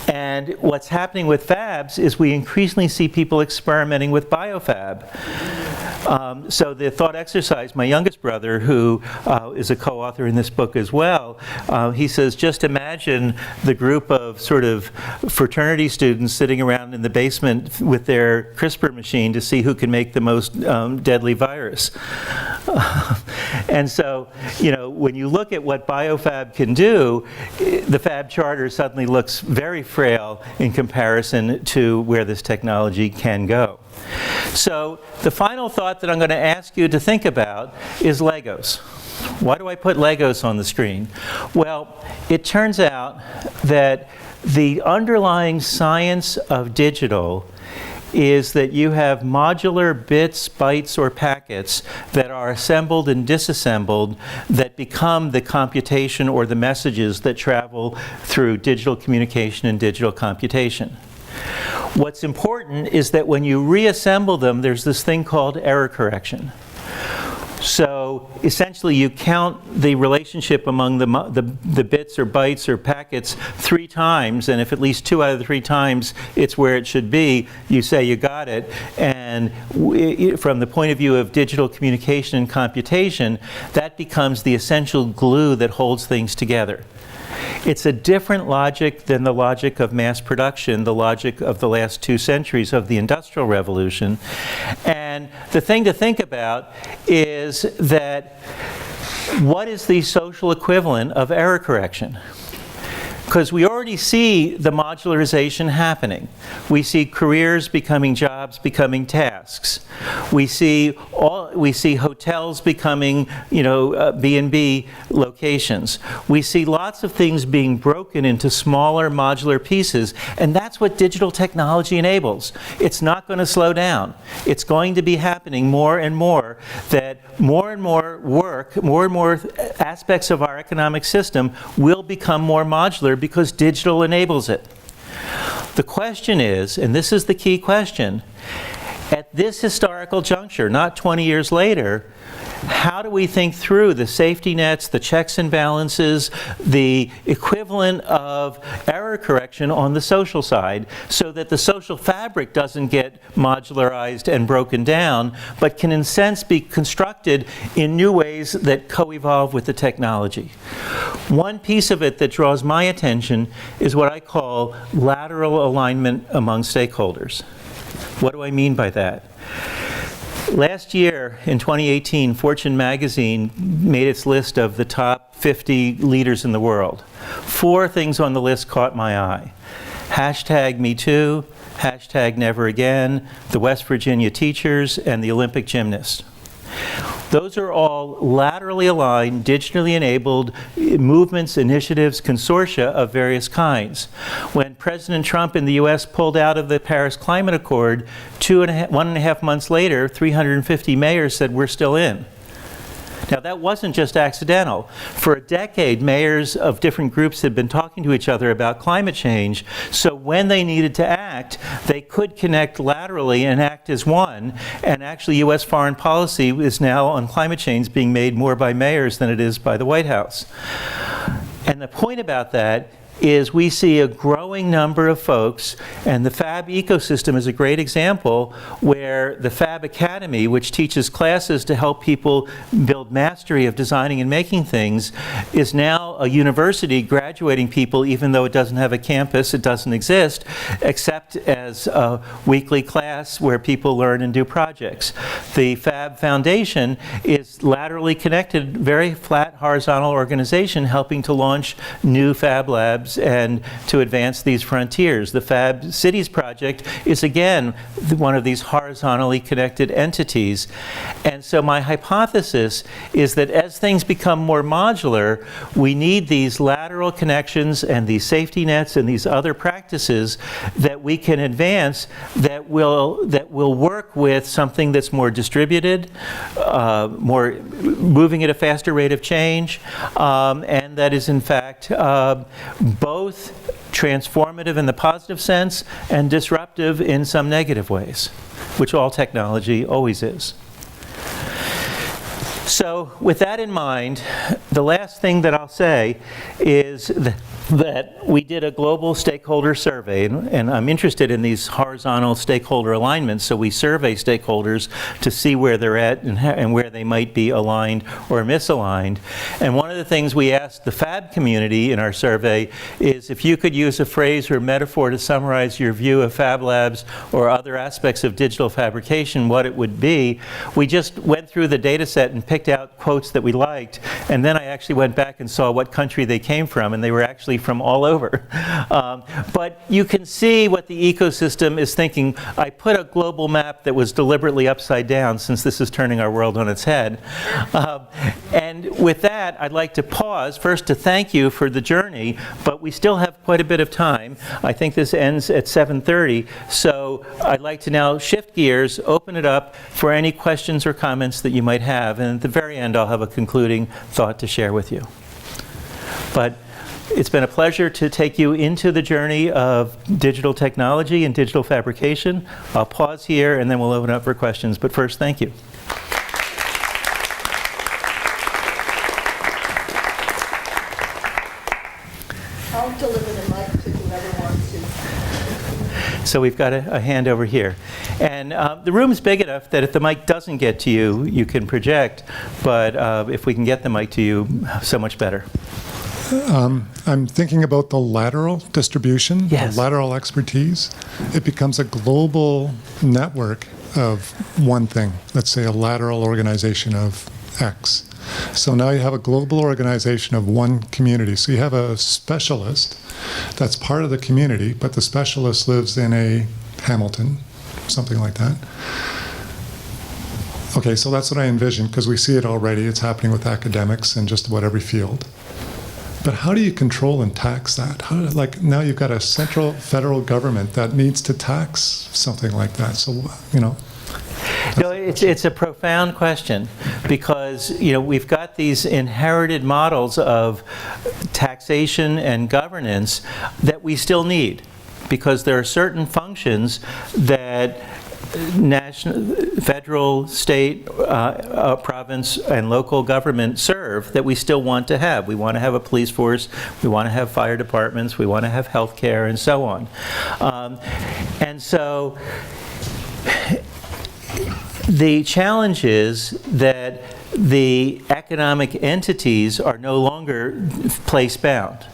And what's happening with fabs is we increasingly see people experimenting with biofab. So the thought exercise, my youngest brother, who is a co-author in this book as well, he says, just imagine the group of sort of fraternity students sitting around in the basement with their CRISPR machine to see who can make the most deadly virus. And so, you know, when you look at what biofab can do, the Fab Charter suddenly looks very frail in comparison to where this technology can go. So the final thought that I'm going to ask you to think about is Legos. Why do I put Legos on the screen? Well, it turns out that the underlying science of digital is that you have modular bits, bytes, or packets that are assembled and disassembled that become the computation or the messages that travel through digital communication and digital computation. What's important is that when you reassemble them, there's this thing called error correction. So essentially you count the relationship among the bits or bytes or packets 3 times, and if at least 2 out of the 3 times it's where it should be, you say you got it. And from the point of view of digital communication and computation, that becomes the essential glue that holds things together. It's a different logic than the logic of mass production, the logic of the last 2 centuries of the Industrial Revolution. And the thing to think about is that what is the social equivalent of error correction? Because we already see the modularization happening. We see careers becoming jobs, becoming tasks. We see hotels becoming, you know, B&B locations. We see lots of things being broken into smaller modular pieces, and that's what digital technology enables. It's not going to slow down. It's going to be happening more and more, that more and more work, more and more aspects of our economic system will become more modular because digital enables it. The question is, and this is the key question, at this historical juncture, not 20 years later, how do we think through the safety nets, the checks and balances, the equivalent of error correction on the social side, so that the social fabric doesn't get modularized and broken down, but can in a sense be constructed in new ways that co-evolve with the technology? One piece of it that draws my attention is what I call lateral alignment among stakeholders. What do I mean by that? Last year, in 2018, Fortune magazine made its list of the top 50 leaders in the world. 4 things on the list caught my eye. #MeToo, #NeverAgain, the West Virginia teachers, and the Olympic gymnasts. Those are all laterally aligned, digitally enabled movements, initiatives, consortia of various kinds. When President Trump in the US pulled out of the Paris Climate Accord, 1.5 months later, 350 mayors said, we're still in. Now, that wasn't just accidental. For a decade, mayors of different groups had been talking to each other about climate change, so when they needed to act, they could connect laterally and act as one, and actually US foreign policy is now on climate change being made more by mayors than it is by the White House. And the point about that is we see a growing number of folks, and the Fab ecosystem is a great example, where the Fab Academy, which teaches classes to help people build mastery of designing and making things, is now a university graduating people even though it doesn't have a campus, it doesn't exist, except as a weekly class where people learn and do projects. The Fab Foundation is laterally connected, very flat horizontal organization helping to launch new Fab Labs and to advance these frontiers. The Fab Cities project is again one of these horizontally connected entities. And so my hypothesis is that as things become more modular, we need these lateral connections and these safety nets and these other practices that we can advance that will work with something that's more distributed, more moving at a faster rate of change, and that is in fact both transformative in the positive sense and disruptive in some negative ways, which all technology always is. So with that in mind, the last thing that I'll say is that we did a global stakeholder survey, and I'm interested in these horizontal stakeholder alignments, so we survey stakeholders to see where they're at and where they might be aligned or misaligned. And one of the things we asked the Fab community in our survey is if you could use a phrase or metaphor to summarize your view of Fab Labs or other aspects of digital fabrication, what it would be. We just went through the data set and picked out quotes that we liked, and then I actually went back and saw what country they came from, and they were actually from all over. But you can see what the ecosystem is thinking. I put a global map that was deliberately upside down, since this is turning our world on its head. And with that, I'd like to pause, first to thank you for the journey, but we still have quite a bit of time. I think this ends at 7:30, so I'd like to now shift gears, open it up for any questions or comments that you might have, and at the very end, I'll have a concluding thought to share with you. But it's been a pleasure to take you into the journey of digital technology and digital fabrication. I'll pause here and then we'll open up for questions. But first, thank you. I'll deliver the mic to whoever wants to. So we've got a hand over here. And the room's big enough that if the mic doesn't get to you, you can project. But if we can get the mic to you, so much better. I'm thinking about the lateral distribution, Yes. the lateral expertise. It becomes a global network of one thing. Let's say a lateral organization of X. So now you have a global organization of one community. So you have a specialist that's part of the community, but the specialist lives in a Hamilton, something like that. Okay, so that's what I envision, because we see it already. It's happening with academics in just about every field. But how do you control and tax that? Like now you've got a central federal government that needs to tax something like that. So, you know. No, it's a profound question, because we've got these inherited models of taxation and governance that we still need, because there are certain functions that national, federal, state, province, and local government serve that we still want to have. We want to have a police force, we want to have fire departments, we want to have health care, and so on. And so the challenge is that the economic entities are no longer place-bound.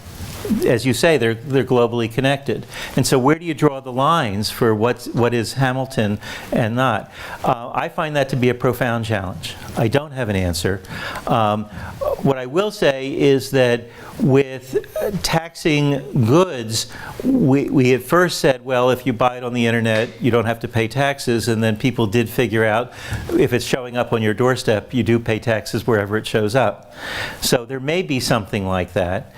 As you say, they're globally connected. And so where do you draw the lines for what is Hamilton and not? I find that to be a profound challenge. I don't have an answer. What I will say is that with taxing goods, we at first said, well, if you buy it on the internet, you don't have to pay taxes, and then people did figure out if it's showing up on your doorstep, you do pay taxes wherever it shows up. So there may be something like that.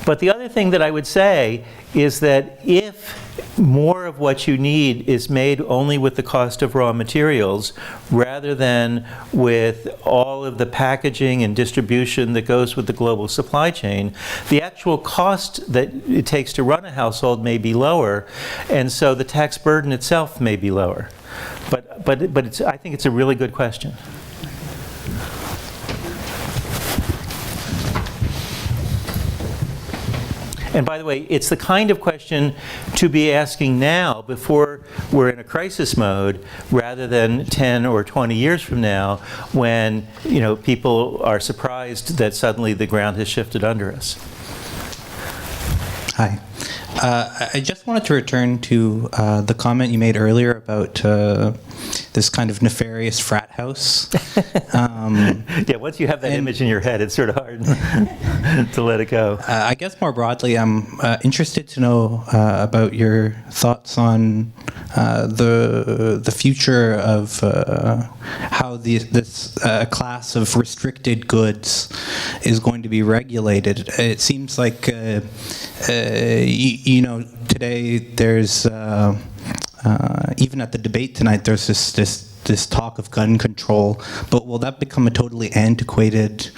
But the other thing that I would say is that if more of what you need is made only with the cost of raw materials rather than with all of the packaging and distribution that goes with the global supply chain, the actual cost that it takes to run a household may be lower, and so the tax burden itself may be lower. But I think it's a really good question. And by the way, it's the kind of question to be asking now before we're in a crisis mode, rather than 10 or 20 years from now when people are surprised that suddenly the ground has shifted under us. Hi. I just wanted to return to the comment you made earlier about this kind of nefarious frat house. Yeah, once you have that image in your head, it's sort of hard to let it go. I guess more broadly, I'm interested to know about your thoughts on the future of how this class of restricted goods is going to be regulated. It seems like today there's even at the debate tonight, there's this talk of gun control, but will that become a totally antiquated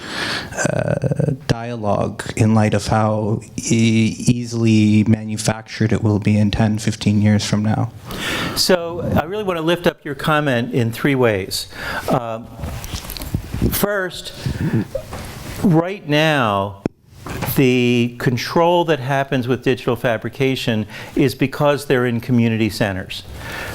dialogue in light of how easily manufactured it will be in 10, 15 years from now? So I really want to lift up your comment in three ways. First, right now, the control that happens with digital fabrication is because they're in community centers.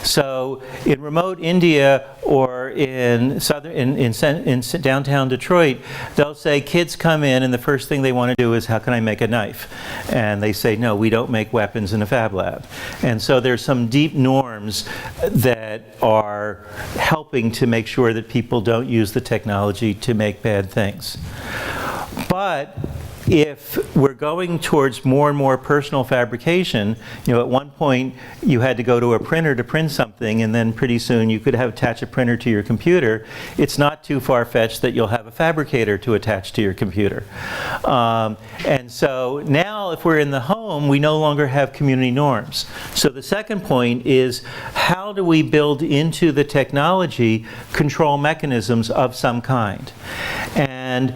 So in remote India or in downtown Detroit, they'll say kids come in and the first thing they want to do is, how can I make a knife? And they say, no, we don't make weapons in a fab lab. And so there's some deep norms that are helping to make sure that people don't use the technology to make bad things. But if we're going towards more and more personal fabrication, at one point you had to go to a printer to print something, and then pretty soon you could attach a printer to your computer. It's not too far-fetched that you'll have a fabricator to attach to your computer. And so now if we're in the home, we no longer have community norms. So the second point is, how do we build into the technology control mechanisms of some kind? And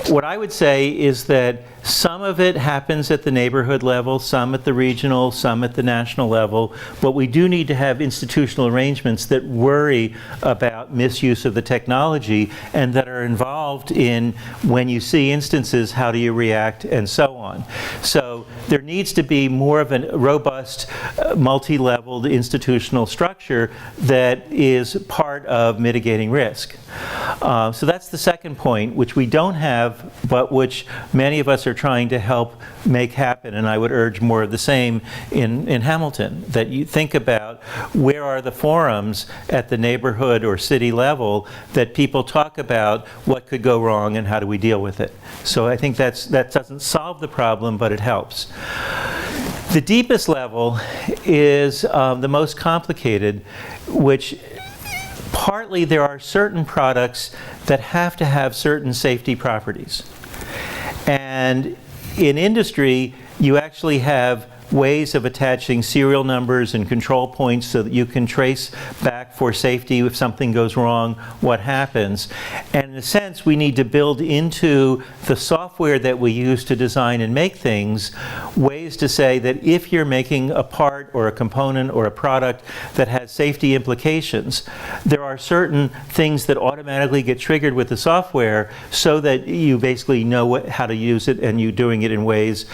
what I would say is that some of it happens at the neighborhood level, some at the regional, some at the national level, but we do need to have institutional arrangements that worry about misuse of the technology and that are involved in, when you see instances, how do you react, and so on. So there needs to be more of a robust, multi-leveled institutional structure that is part of mitigating risk. So that's the second point, which we don't have, but which many of us are trying to help make happen, and I would urge more of the same in Hamilton, that you think about where are the forums at the neighborhood or city level that people talk about what could go wrong and how do we deal with it. So I think that doesn't solve the problem, but it helps. The deepest level is the most complicated, which partly there are certain products that have to have certain safety properties. And in industry, you actually have ways of attaching serial numbers and control points so that you can trace back for safety if something goes wrong, what happens. And in a sense, we need to build into the software that we use to design and make things ways to say that if you're making a part or a component or a product that has safety implications, there are certain things that automatically get triggered with the software so that you basically know how to use it, and you're doing it in ways.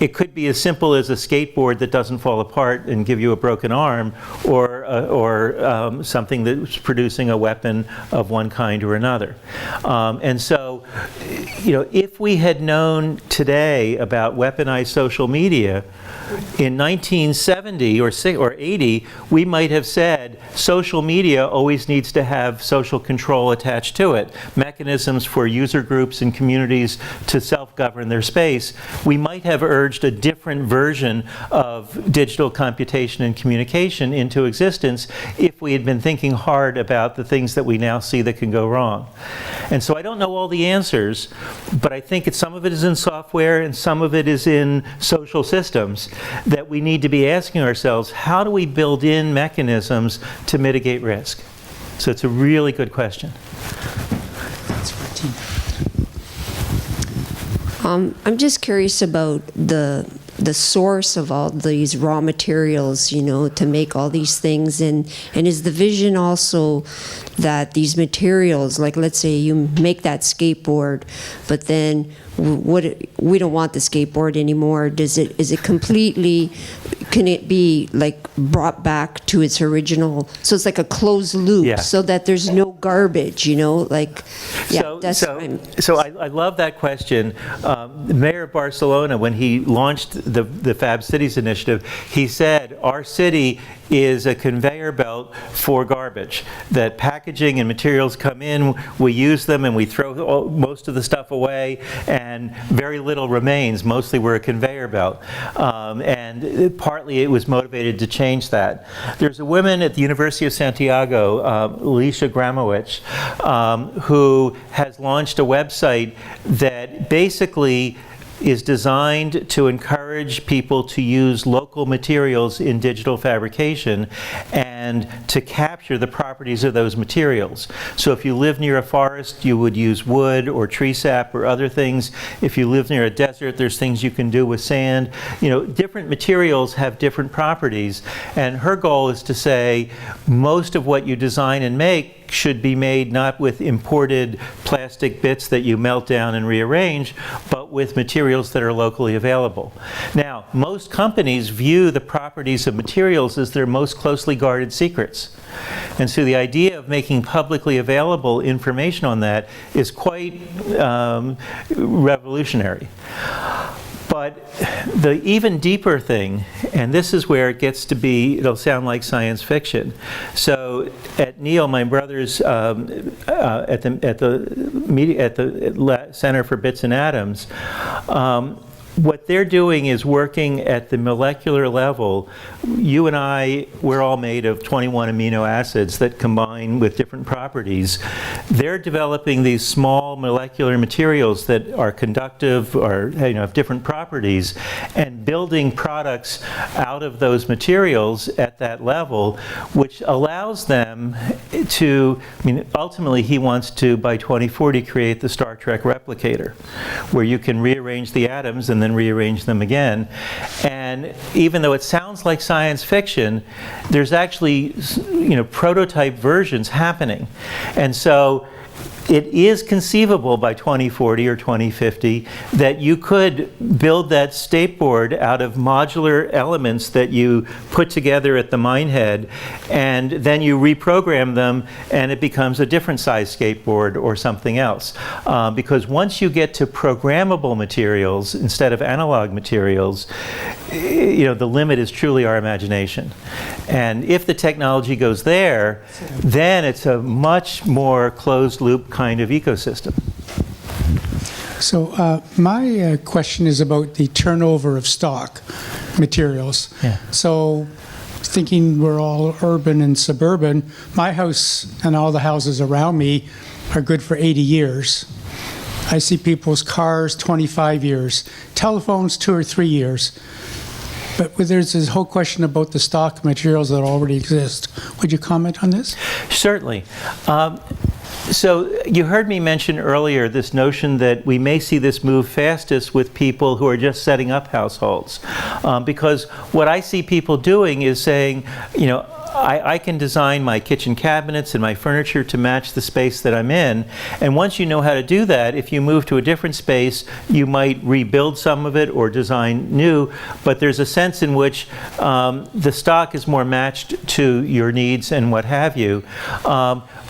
It could be as simple as a skateboard that doesn't fall apart and give you a broken arm, or something that's producing a weapon of one kind or another. And so, if we had known today about weaponized social media in 1970 or 80, we might have said social media always needs to have social control attached to it, mechanisms for user groups and communities to self-govern their space. We might have urged a different version of digital computation and communication into existence if we had been thinking hard about the things that we now see that can go wrong. And so I don't know all the answers, but I think some of it is in software and some of it is in social systems that we need to be asking ourselves, how do we build in mechanisms to mitigate risk? So it's a really good question. I'm just curious about the source of all these raw materials, to make all these things, and is the vision also that these materials, like let's say you make that skateboard, but then we don't want the skateboard anymore. Is it completely, can it be like brought back to its original, so it's like a closed loop, so that there's no garbage, So I love that question. The mayor of Barcelona, when he launched the Fab Cities initiative, he said our city is a conveyor belt for garbage, that packaging and materials come in, we use them, and we throw most of the stuff away, and very little remains. Mostly we're a conveyor belt. And partly it was motivated to change that. There's a woman at the University of Santiago, Alicia Gramowicz, who has launched a website that basically is designed to encourage people to use local materials in digital fabrication and to capture the properties of those materials. So if you live near a forest, you would use wood or tree sap or other things. If you live near a desert, there's things you can do with sand. Different materials have different properties, and her goal is to say most of what you design and make should be made not with imported plastic bits that you melt down and rearrange, but with materials that are locally available. Now, most companies view the properties of materials as their most closely guarded secrets. And so the idea of making publicly available information on that is quite revolutionary. But the even deeper thing, and this is where it gets to be, it'll sound like science fiction. So at Neil, my brother's at the Center for Bits and Atoms, what they're doing is working at the molecular level. You and I, we're all made of 21 amino acids that combine with different properties. They're developing these small molecular materials that are conductive or have different properties, and building products out of those materials at that level, which allows them to, ultimately he wants to, by 2040, create the Star Trek replicator, where you can rearrange the atoms and then rearrange them again. And even though it sounds like science fiction, there's actually prototype versions happening. And so it is conceivable by 2040 or 2050 that you could build that skateboard out of modular elements that you put together at the mine head, and then you reprogram them and it becomes a different size skateboard or something else. Because once you get to programmable materials instead of analog materials, the limit is truly our imagination. And if the technology goes there, then it's a much more closed loop kind of ecosystem. So my question is about the turnover of stock materials. Yeah. So thinking we're all urban and suburban, my house and all the houses around me are good for 80 years. I see people's cars 25 years, telephones 2 or 3 years. But there's this whole question about the stock materials that already exist. Would you comment on this? Certainly. So you heard me mention earlier this notion that we may see this move fastest with people who are just setting up households. Because what I see people doing is saying, I can design my kitchen cabinets and my furniture to match the space that I'm in. And once you know how to do that, if you move to a different space, you might rebuild some of it or design new. But there's a sense in which the stock is more matched to your needs and what have you.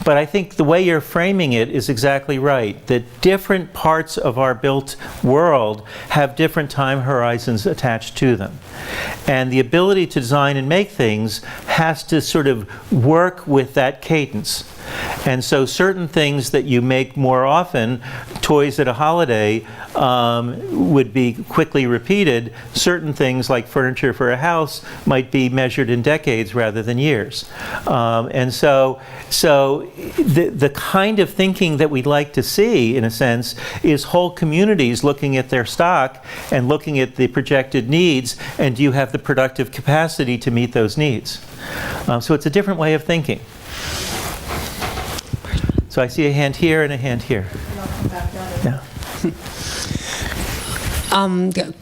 But I think the way you're framing it is exactly right, that different parts of our built world have different time horizons attached to them. And the ability to design and make things has to sort of work with that cadence. And so certain things that you make more often, toys at a holiday, would be quickly repeated. Certain things like furniture for a house might be measured in decades rather than years. And so the kind of thinking that we'd like to see, in a sense, is whole communities looking at their stock and looking at the projected needs, and do you have the productive capacity to meet those needs? So it's a different way of thinking. So I see a hand here and a hand here. Yeah.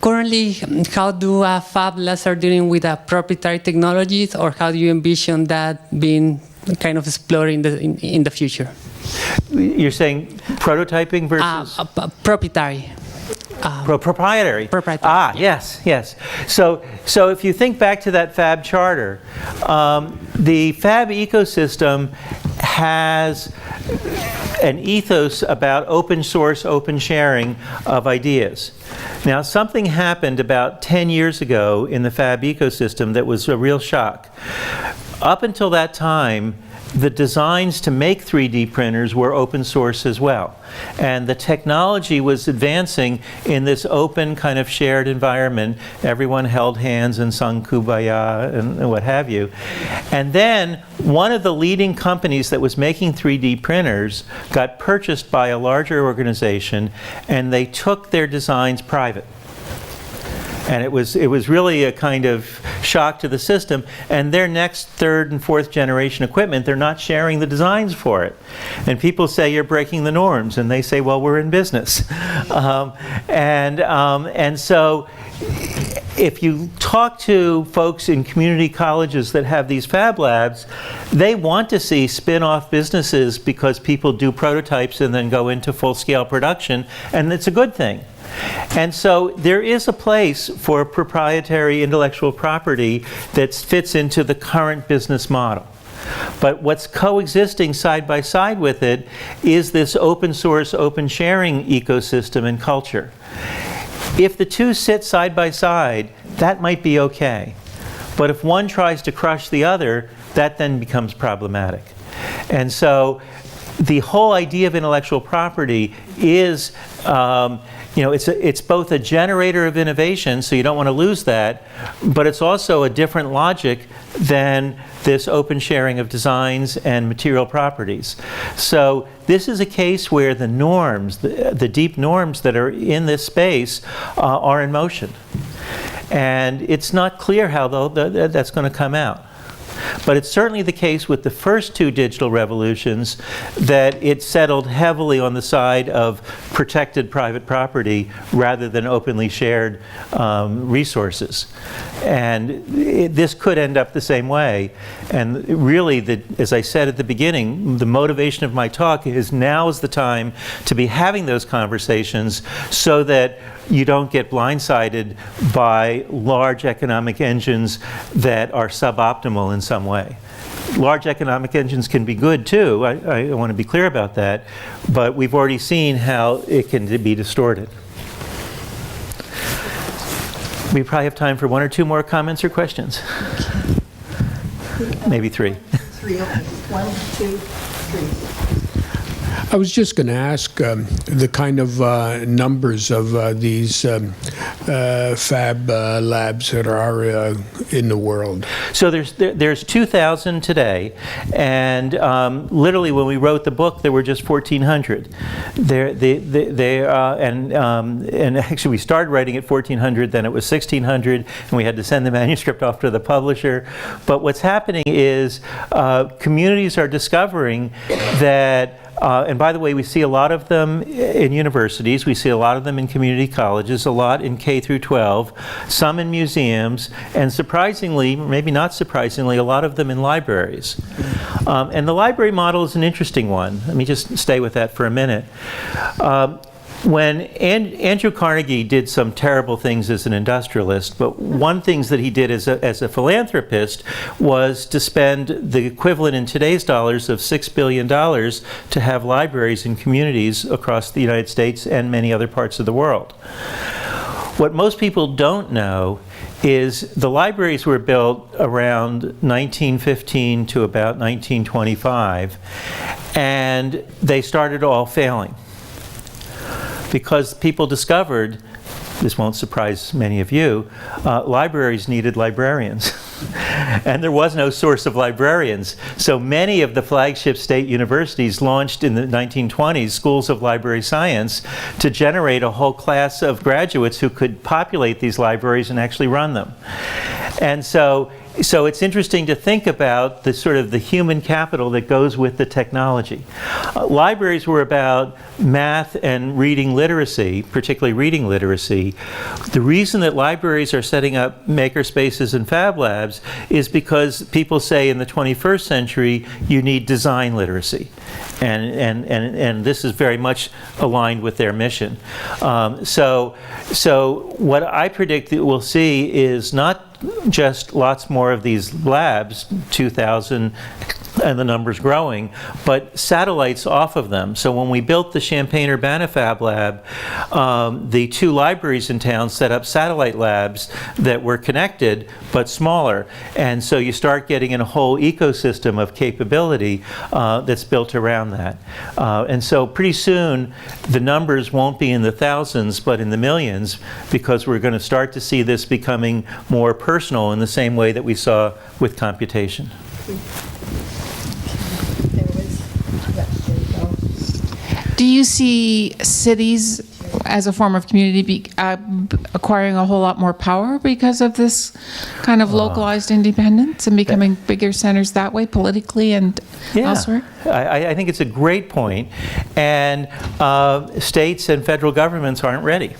Currently, how do Fab Labs are dealing with proprietary technologies, or how do you envision that being kind of explored in the future? You're saying prototyping versus? Proprietary. Proprietary. Proprietary. Yes. So if you think back to that Fab charter, the Fab ecosystem has an ethos about open source, open sharing of ideas. Now, something happened about 10 years ago in the Fab ecosystem that was a real shock. Up until that time, the designs to make 3D printers were open source as well. And the technology was advancing in this open kind of shared environment. Everyone held hands and sung Kumbaya and what have you. And then one of the leading companies that was making 3D printers got purchased by a larger organization, and they took their designs private. And it was really a kind of shock to the system. And their next third and fourth generation equipment, they're not sharing the designs for it. And people say you're breaking the norms, and they say, well, we're in business. And so if you talk to folks in community colleges that have these Fab Labs, they want to see spin-off businesses because people do prototypes and then go into full-scale production, and it's a good thing. And so there is a place for proprietary intellectual property that fits into the current business model. But what's coexisting side by side with it is this open source, open sharing ecosystem and culture. If the two sit side by side, that might be okay. But if one tries to crush the other, that then becomes problematic. And so the whole idea of intellectual property is, it's both a generator of innovation, so you don't want to lose that, but it's also a different logic than this open sharing of designs and material properties. So this is a case where the norms, the deep norms that are in this space are in motion. And it's not clear how that's going to come out. But it's certainly the case with the first two digital revolutions that it settled heavily on the side of protected private property rather than openly shared resources. And this could end up the same way. And really, as I said at the beginning, the motivation of my talk is now is the time to be having those conversations so that you don't get blindsided by large economic engines that are suboptimal in some way. Large economic engines can be good too, I want to be clear about that, but we've already seen how it can be distorted. We probably have time for one or two more comments or questions. Maybe three. Three, okay. 1, 2, 3. I was just going to ask the kind of numbers of these Fab Labs that are in the world. So there's 2,000 today, and literally when we wrote the book, there were just 1,400. And actually we started writing at 1,400, then it was 1,600, and we had to send the manuscript off to the publisher. But what's happening is communities are discovering that. And by the way, we see a lot of them in universities, we see a lot of them in community colleges, a lot in K through 12, some in museums, and surprisingly, maybe not surprisingly, a lot of them in libraries. And the library model is an interesting one. Let me just stay with that for a minute. When Andrew Carnegie did some terrible things as an industrialist, but one thing that he did as a philanthropist was to spend the equivalent in today's dollars of $6 billion to have libraries in communities across the United States and many other parts of the world. What most people don't know is the libraries were built around 1915 to about 1925, and they started all failing. Because people discovered, this won't surprise many of you, libraries needed librarians. And there was no source of librarians. So many of the flagship state universities launched in the 1920s schools of library science to generate a whole class of graduates who could populate these libraries and actually run them. And so it's interesting to think about the sort of the human capital that goes with the technology. Libraries were about math and reading literacy, particularly reading literacy. The reason that libraries are setting up makerspaces and Fab Labs is because people say in the 21st century you need design literacy. And this is very much aligned with their mission. So what I predict that we'll see is not just lots more of these labs, 2,000, and the number's growing, but satellites off of them. So when we built the Champaign-Urbana Fab Lab, the two libraries in town set up satellite labs that were connected but smaller. And so you start getting in a whole ecosystem of capability that's built around that. And so pretty soon the numbers won't be in the thousands but in the millions, because we're going to start to see this becoming more personal in the same way that we saw with computation. Do you see cities as a form of community acquiring a whole lot more power because of this kind of localized independence and becoming bigger centers that way, politically and elsewhere? I think it's a great point. And states and federal governments aren't ready.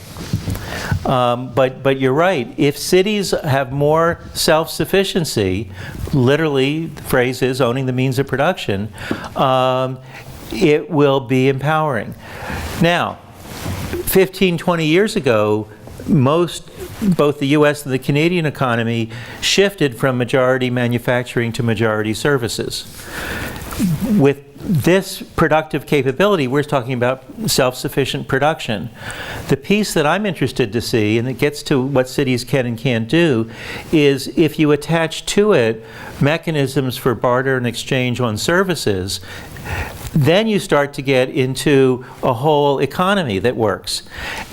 But you're right. If cities have more self-sufficiency, literally, the phrase is owning the means of production, it will be empowering. Now, 15, 20 years ago, both the U.S. and the Canadian economy shifted from majority manufacturing to majority services. With this productive capability, we're talking about self-sufficient production. The piece that I'm interested to see, and it gets to what cities can and can't do, is if you attach to it mechanisms for barter and exchange on services, then you start to get into a whole economy that works.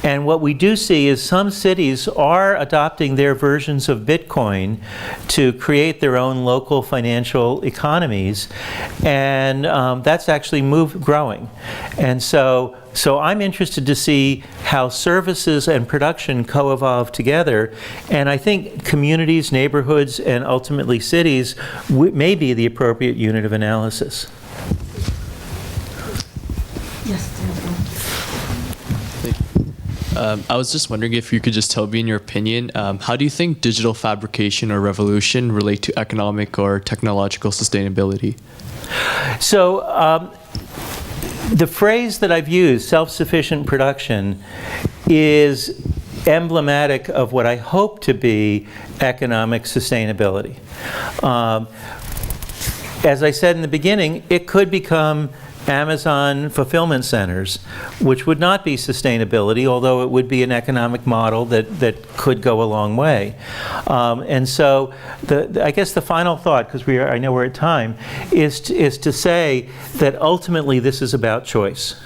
And what we do see is some cities are adopting their versions of Bitcoin to create their own local financial economies, and that's actually growing. And so I'm interested to see how services and production co-evolve together, and I think communities, neighborhoods, and ultimately cities may be the appropriate unit of analysis. I was just wondering if you could just tell me, in your opinion, how do you think digital fabrication or revolution relate to economic or technological sustainability? So the phrase that I've used, self-sufficient production, is emblematic of what I hope to be economic sustainability. As I said in the beginning, it could become Amazon fulfillment centers, which would not be sustainability, although it would be an economic model that could go a long way. And so I guess the final thought, because I know we're at time, is to say that ultimately this is about choice.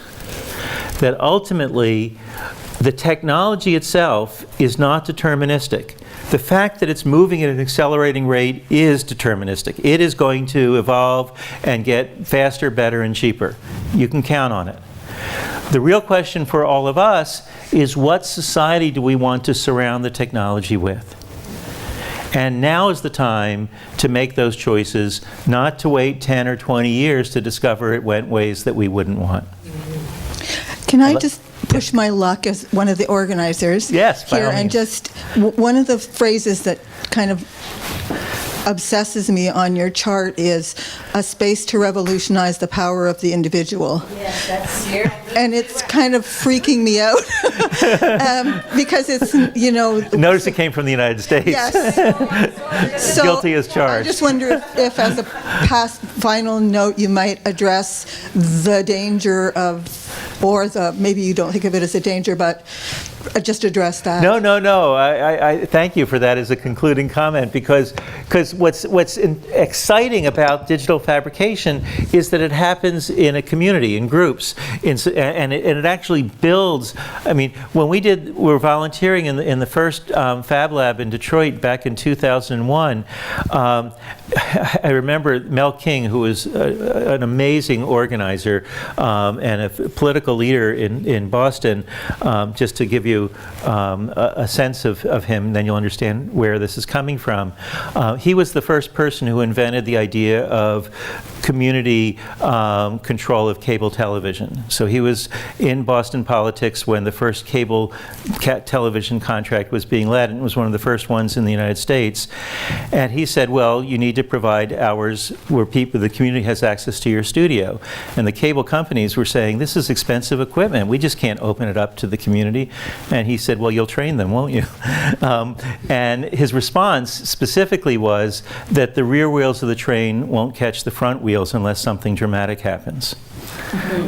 That ultimately the technology itself is not deterministic. The fact that it's moving at an accelerating rate is deterministic. It is going to evolve and get faster, better, and cheaper. You can count on it. The real question for all of us is, what society do we want to surround the technology with? And now is the time to make those choices, not to wait 10 or 20 years to discover it went ways that we wouldn't want. Can I just push my luck as one of the organizers here, and just one of the phrases that kind of obsesses me on your chart is a space to revolutionize the power of the individual. Yes, that's here. And it's kind of freaking me out because it's, you know... Notice it came from the United States. Yes. So guilty as charged. I just wonder if as a past final note, you might address the danger of, or the, maybe you don't think of it as a danger, but just address that. No. I thank you for that as a concluding comment, because what's exciting about digital fabrication is that it happens in a community, in groups, and it actually builds. I mean, when we were volunteering in the first Fab Lab in Detroit back in 2001, I remember Mel King, who was an amazing organizer and a political leader in Boston, just to give you a sense of him, then you'll understand where this is coming from. He was the first person who invented the idea of community control of cable television. So he was in Boston politics when the first cable television contract was being led, and it was one of the first ones in the United States. And he said, well, you need to provide hours where the community has access to your studio. And the cable companies were saying, this is expensive equipment. We just can't open it up to the community. And he said, well, you'll train them, won't you? And his response specifically was that the rear wheels of the train won't catch the front wheels unless something dramatic happens.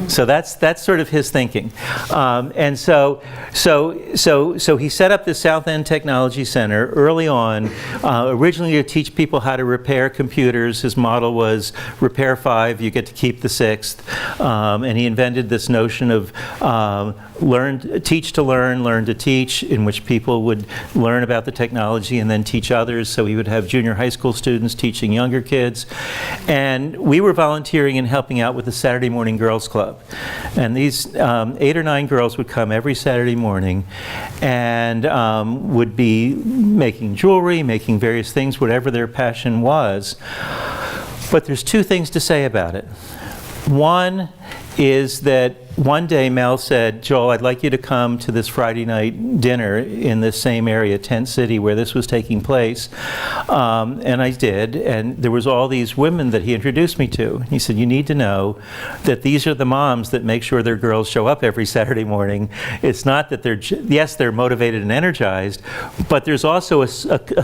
So that's sort of his thinking. And so he set up the South End Technology Center early on, originally to teach people how to repair computers. His model was repair 5, you get to keep the 6th. And he invented this notion of teach to learn to teach, in which people would learn about the technology and then teach others. So he would have junior high school students teaching younger kids. And we were volunteering and helping out with the Saturday Morning Girls Club. And these 8 or 9 girls would come every Saturday morning and would be making jewelry, making various things, whatever their passion was. But there's 2 things to say about it. One is that one day Mel said, Joel, I'd like you to come to this Friday night dinner in this same area, Tent City, where this was taking place. And I did, and there was all these women that he introduced me to. He said, you need to know that these are the moms that make sure their girls show up every Saturday morning. It's not that yes, they're motivated and energized, but there's also a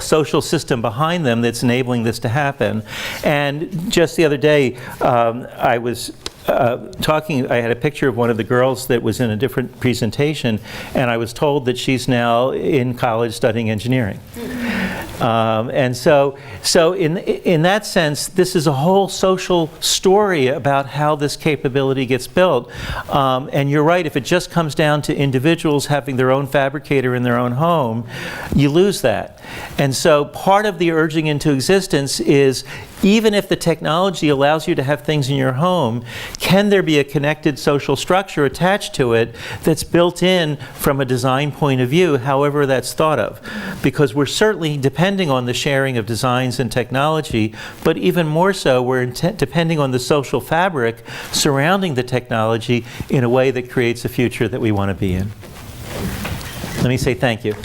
social system behind them that's enabling this to happen. And just the other day, I was I had a picture of one of the girls that was in a different presentation, and I was told that she's now in college studying engineering. And so in that sense, this is a whole social story about how this capability gets built. And you're right, if it just comes down to individuals having their own fabricator in their own home, you lose that. And so part of the urging into existence is, even if the technology allows you to have things in your home, can there be a connected social structure attached to it that's built in from a design point of view, however that's thought of? Because we're certainly depending on the sharing of designs and technology, but even more so, we're depending on the social fabric surrounding the technology in a way that creates a future that we want to be in. Let me say thank you.